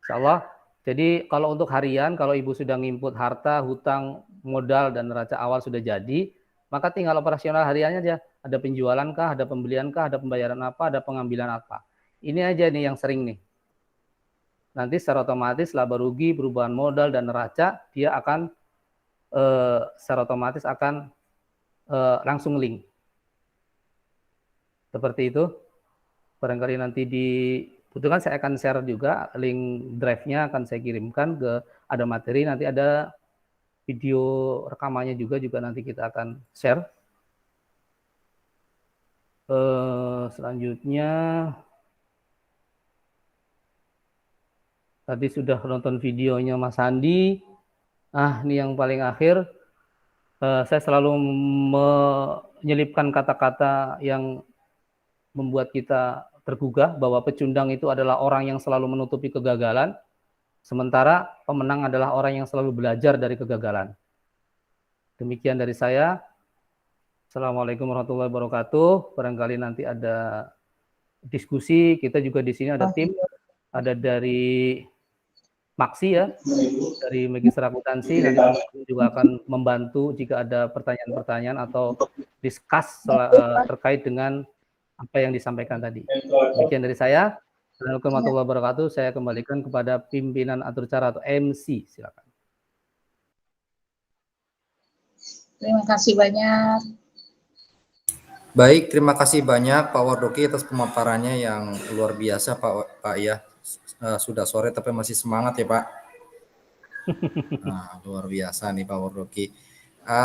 Insya Allah. Jadi kalau untuk harian, kalau Ibu sudah nginput harta, hutang, modal, dan neraca awal sudah jadi, maka tinggal operasional hariannya aja. Ada penjualan kah, ada pembelian kah, ada pembayaran apa, ada pengambilan apa. Ini aja nih yang sering nih. Nanti secara otomatis laba rugi, perubahan modal, dan neraca, dia akan secara otomatis akan langsung link. Seperti itu. Barangkali nanti dibutuhkan saya akan share juga link drive-nya, akan saya kirimkan ke, ada materi, nanti ada video rekamannya juga nanti kita akan share. Selanjutnya tadi sudah nonton videonya Mas Andi. Ini yang paling akhir, saya selalu menyelipkan kata-kata yang membuat kita tergugah bahwa pecundang itu adalah orang yang selalu menutupi kegagalan, sementara pemenang adalah orang yang selalu belajar dari kegagalan. Demikian dari saya. Assalamualaikum warahmatullahi wabarakatuh. Barangkali nanti ada diskusi. Kita juga di sini ada tim, ada dari Maksi ya, dari Magister Akuntansi. Nanti teman-teman juga akan membantu jika ada pertanyaan-pertanyaan atau diskus terkait dengan apa yang disampaikan tadi. Demikian dari saya. Assalamualaikum warahmatullahi wabarakatuh. Saya kembalikan kepada pimpinan atur cara atau MC. Silakan. Terima kasih banyak. Baik, terima kasih banyak Pak Wardoki atas pemaparannya yang luar biasa Pak ya. Sudah sore tapi masih semangat ya Pak. Nah, luar biasa nih Pak Wardoki.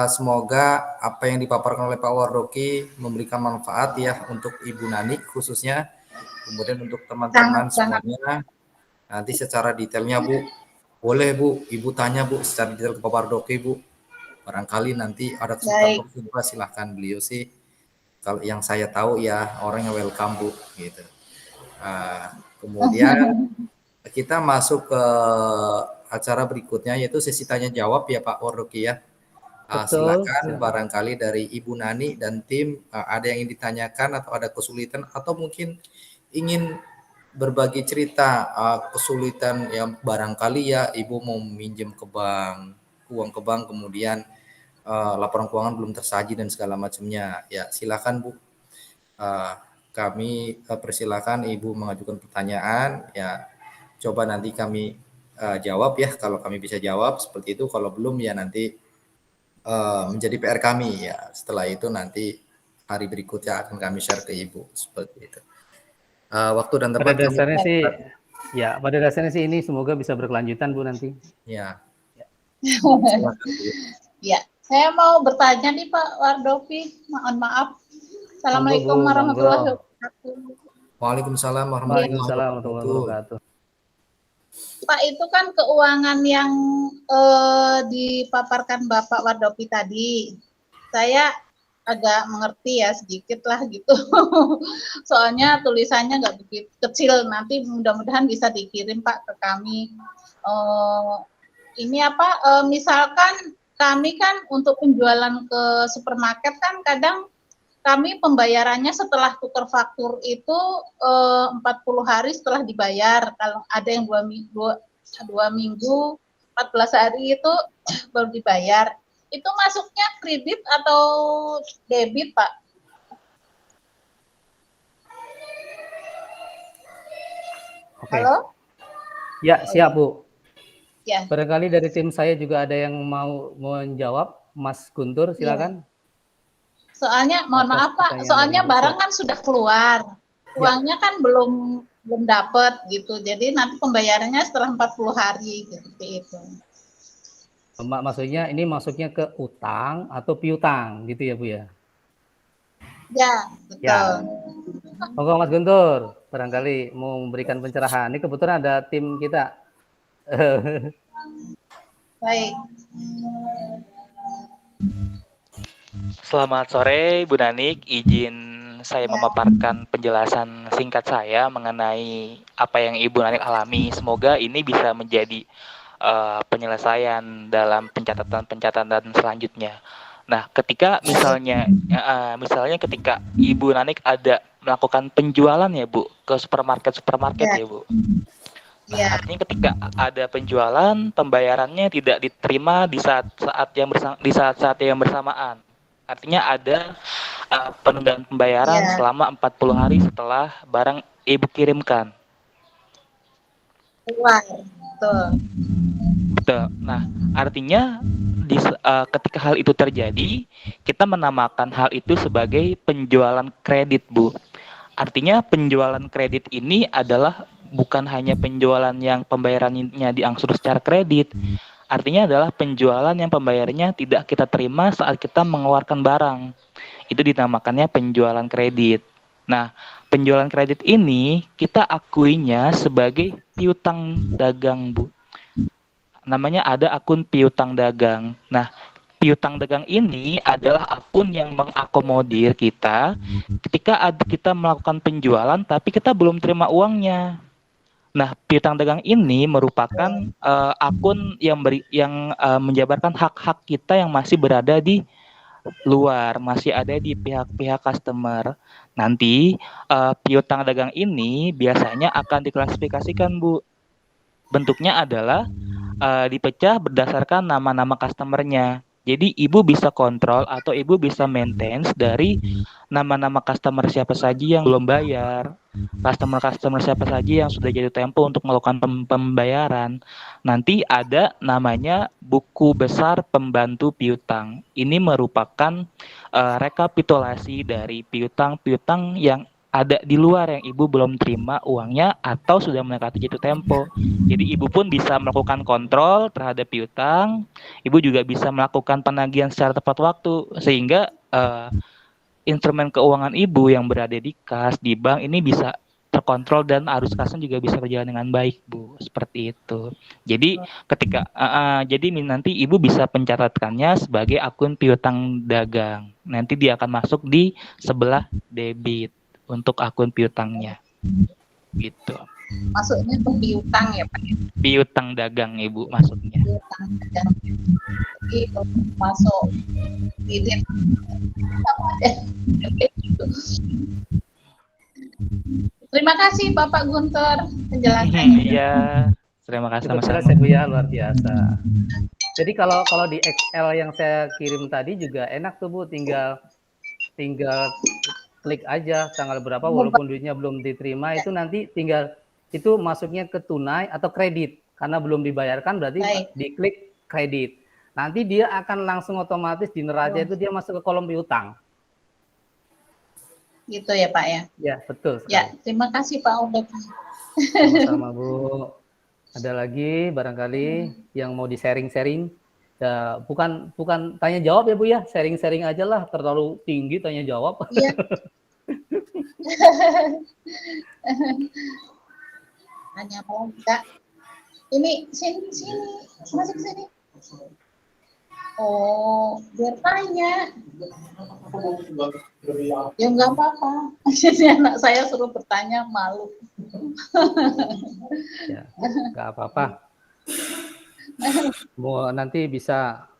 Semoga apa yang dipaparkan oleh Pak Wardoki memberikan manfaat ya untuk Ibu Nani khususnya, kemudian untuk teman-teman semuanya. Nanti secara detailnya Bu, boleh Bu, Ibu tanya Bu secara detail ke Pak Wardoki Bu. Barangkali nanti ada kesempatan berjumpa, silahkan beliau sih. Kalau yang saya tahu ya orangnya welcome Bu gitu. Kemudian kita masuk ke acara berikutnya yaitu sesi tanya jawab ya Pak Wardoki ya. Silakan barangkali dari Ibu Nani dan tim ada yang ingin ditanyakan atau ada kesulitan atau mungkin ingin berbagi cerita kesulitan yang barangkali ya Ibu mau minjem ke bank, uang ke bank kemudian laporan keuangan belum tersaji dan segala macamnya. Ya, silakan Bu. Kami persilakan Ibu mengajukan pertanyaan. Ya, coba nanti kami jawab ya. Kalau kami bisa jawab seperti itu. Kalau belum ya nanti menjadi PR kami ya. Setelah itu nanti hari berikutnya akan kami share ke Ibu seperti itu. Waktu dan tempat. Pada dasarnya sih, ya pada dasarnya sih ini semoga bisa berkelanjutan Bu nanti. Ya. Silakan, Bu. Ya. Saya mau bertanya nih Pak Wardoki, mohon maaf. Assalamualaikum warahmatullahi wabarakatuh. Waalaikumsalam warahmatullahi wabarakatuh. Pak, itu kan keuangan yang dipaparkan Bapak Wardoki tadi. Saya agak mengerti ya sedikit lah gitu. Soalnya tulisannya nggak begitu kecil. Nanti mudah-mudahan bisa dikirim Pak ke kami. Ini apa? Misalkan kami kan untuk penjualan ke supermarket kan kadang kami pembayarannya setelah tukar faktur itu 40 hari setelah dibayar. Kalau ada yang 2 minggu 14 hari itu baru dibayar. Itu masuknya kredit atau debit Pak? Oke. Halo? Ya, siap Bu. Ya. Barangkali dari tim saya juga ada yang mau menjawab, Mas Guntur, silakan. Soalnya, mohon maaf Pak, soalnya barang kan sudah keluar, uangnya kan belum dapat gitu, jadi nanti pembayarannya setelah 40 hari seperti itu. Maksudnya ini masuknya ke utang atau piutang gitu ya Bu ya? Ya, betul. Ya. Monggo Mas Guntur, barangkali mau memberikan pencerahan. Ini kebetulan ada tim kita. Baik. Selamat sore Bu Nanik, izin saya memaparkan penjelasan singkat saya mengenai apa yang Ibu Nanik alami. Semoga ini bisa menjadi penyelesaian dalam pencatatan selanjutnya. Nah, ketika misalnya ketika Ibu Nanik ada melakukan penjualan ya Bu ke supermarket ya Bu. Nah, artinya ketika ada penjualan, pembayarannya tidak diterima di saat yang bersamaan. Artinya ada penundaan pembayaran selama 40 hari setelah barang Ibu kirimkan. Betul. Nah, artinya ketika hal itu terjadi, kita menamakan hal itu sebagai penjualan kredit, Bu. Artinya penjualan kredit ini adalah bukan hanya penjualan yang pembayarannya diangsur secara kredit, artinya adalah penjualan yang pembayarannya tidak kita terima saat kita mengeluarkan barang. Itu dinamakannya penjualan kredit. Nah, penjualan kredit ini kita akuinya sebagai piutang dagang, Bu. Namanya ada akun piutang dagang. Nah, piutang dagang ini adalah akun yang mengakomodir kita ketika kita melakukan penjualan tapi kita belum terima uangnya. Nah, piutang dagang ini merupakan akun yang menjabarkan hak-hak kita yang masih berada di luar, masih ada di pihak-pihak customer. Nanti piutang dagang ini biasanya akan diklasifikasikan, Bu. Bentuknya adalah dipecah berdasarkan nama-nama customernya. Jadi ibu bisa kontrol atau ibu bisa maintenance dari nama-nama customer siapa saja yang belum bayar, customer siapa saja yang sudah jatuh tempo untuk melakukan pembayaran. Nanti ada namanya buku besar pembantu piutang. Ini merupakan rekapitulasi dari piutang-piutang yang ada di luar yang ibu belum terima uangnya atau sudah mendekati jatuh tempo. Jadi ibu pun bisa melakukan kontrol terhadap piutang, ibu juga bisa melakukan penagihan secara tepat waktu sehingga instrumen keuangan ibu yang berada di kas, di bank ini bisa terkontrol dan arus kasnya juga bisa berjalan dengan baik, Bu. Seperti itu. Jadi ketika jadi nanti ibu bisa pencatatkannya sebagai akun piutang dagang. Nanti dia akan masuk di sebelah debit untuk akun piutangnya. Gitu. Masuknya ke piutang ya Pak? Piutang dagang ibu masuknya. Piutang dagang. Jadi masuk debit sama aja. Terima kasih Bapak Guntur penjelasannya. Iya, terima kasih Cukup sama-sama. jelas ya Bu ya, luar biasa. Jadi kalau di Excel yang saya kirim tadi juga enak tuh Bu, tinggal klik aja tanggal berapa walaupun duitnya belum diterima, itu nanti tinggal itu masuknya ke tunai atau kredit. Karena belum dibayarkan berarti diklik kredit. Nanti dia akan langsung otomatis di neraca itu dia masuk ke kolom piutang. Gitu ya Pak ya? Ya, betul sekali. Ya, terima kasih Pak Obed. Sama-sama Bu. Ada lagi barangkali yang mau di-sharing-sharing? Ya, bukan tanya jawab ya Bu ya, sharing-sharing aja lah, terlalu tinggi tanya jawab. Iya. Hanya mau enggak. Ini sini masuk sini. Oh, biar tanya. Ya nggak apa-apa. Jadi anak saya suruh bertanya malu. Ya, nggak apa-apa. Mau nanti bisa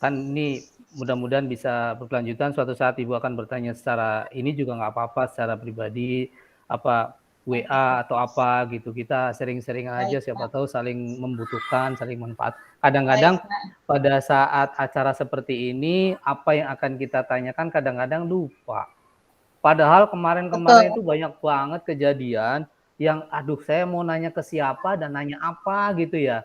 kan ini mudah-mudahan bisa berkelanjutan, suatu saat Ibu akan bertanya secara ini juga nggak apa-apa, secara pribadi, apa WA atau apa gitu, kita sering-sering aja, siapa tahu saling membutuhkan, saling manfaat. Kadang-kadang pada saat acara seperti ini, apa yang akan kita tanyakan kadang-kadang lupa. Padahal kemarin-kemarin itu banyak banget kejadian yang aduh saya mau nanya ke siapa dan nanya apa gitu ya.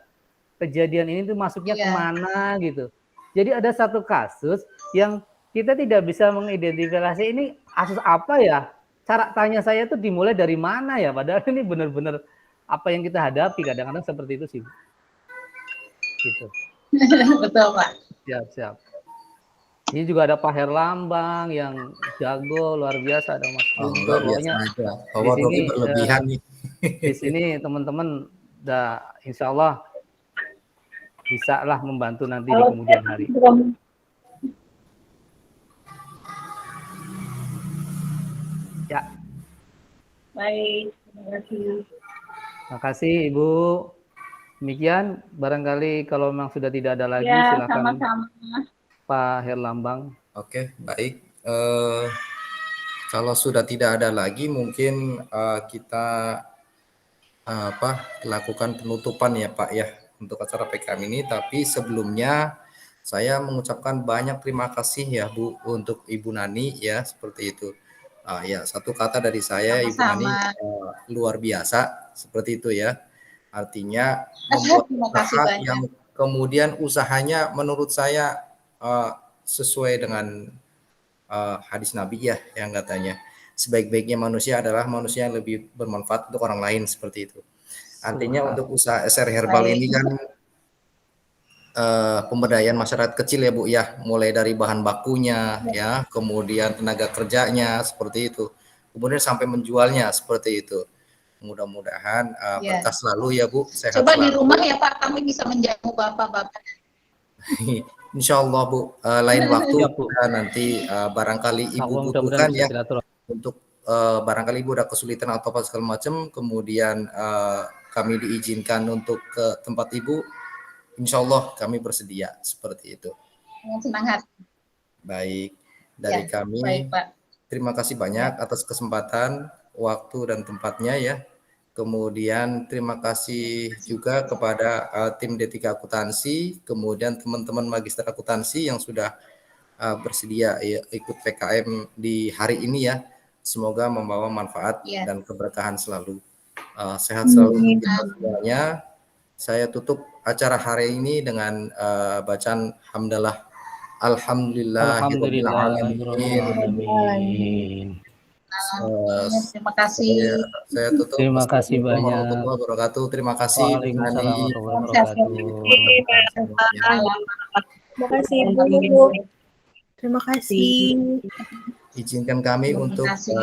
Kejadian ini tuh masuknya kemana gitu. Jadi ada satu kasus yang kita tidak bisa mengidentifikasi ini kasus apa ya. Cara tanya saya tuh dimulai dari mana ya. Padahal ini benar-benar apa yang kita hadapi. Kadang-kadang seperti itu sih. Gitu. Betul Pak. Siap. Ini juga ada Pak Herlambang yang jago luar biasa, ada Mas Guntur. Pokoknya Power Doki berlebihan nih. Di sini teman-teman udah insya Allah bisa lah membantu nanti di kemudian hari. Ya. Baik, terima kasih. Terima kasih Ibu. Demikian barangkali kalau memang sudah tidak ada lagi Ya, silakan sama-sama. Pak Herlambang. Oke, baik. Kalau sudah tidak ada lagi, mungkin kita lakukan penutupan ya Pak ya untuk acara PKM ini. Tapi sebelumnya saya mengucapkan banyak terima kasih ya Bu untuk Ibu Nani ya, seperti itu. Ya, satu kata dari saya, Ibu Nani luar biasa seperti itu ya. Artinya membuat usaha yang kemudian usahanya menurut saya sesuai dengan hadis Nabi ya, yang katanya sebaik-baiknya manusia adalah manusia yang lebih bermanfaat untuk orang lain, seperti itu. Artinya untuk usaha SR Herbal ini kan pemberdayaan masyarakat kecil ya Bu ya, mulai dari bahan bakunya ya, kemudian tenaga kerjanya seperti itu, kemudian sampai menjualnya seperti itu. Mudah-mudahan berkah selalu ya Bu, sehat Coba selalu. di rumah ya Pak, kami bisa menjamu bapak-bapak. Insya Allah Bu, lain waktu nanti barangkali Ibu butuhkan ya, untuk barangkali Ibu ada kesulitan atau apa segala macam, kemudian kami diizinkan untuk ke tempat Ibu, insya Allah kami bersedia seperti itu. Dengan senang hati. Baik, dari Ya, kami baik, Pak. terima kasih banyak atas kesempatan, waktu dan tempatnya ya. Kemudian terima kasih juga kepada tim D3 Akuntansi, kemudian teman-teman Magister Akuntansi yang sudah bersedia ya, ikut PKM di hari ini ya. Semoga membawa manfaat Ya. dan keberkahan selalu. Sehat selalu untuk kita semuanya. Saya tutup acara hari ini dengan bacaan hamdalah. Alhamdulillahirabbil alamin. Terima kasih. Saya tutup. Terima kasih Wassalamualaikum banyak. warahmatullahi wabarakatuh. Terima kasih. Waalaikumsalam Nani. warahmatullahi wabarakatuh. Terima kasih, Bu. Terima kasih. Izinkan kami Terima untuk kasih.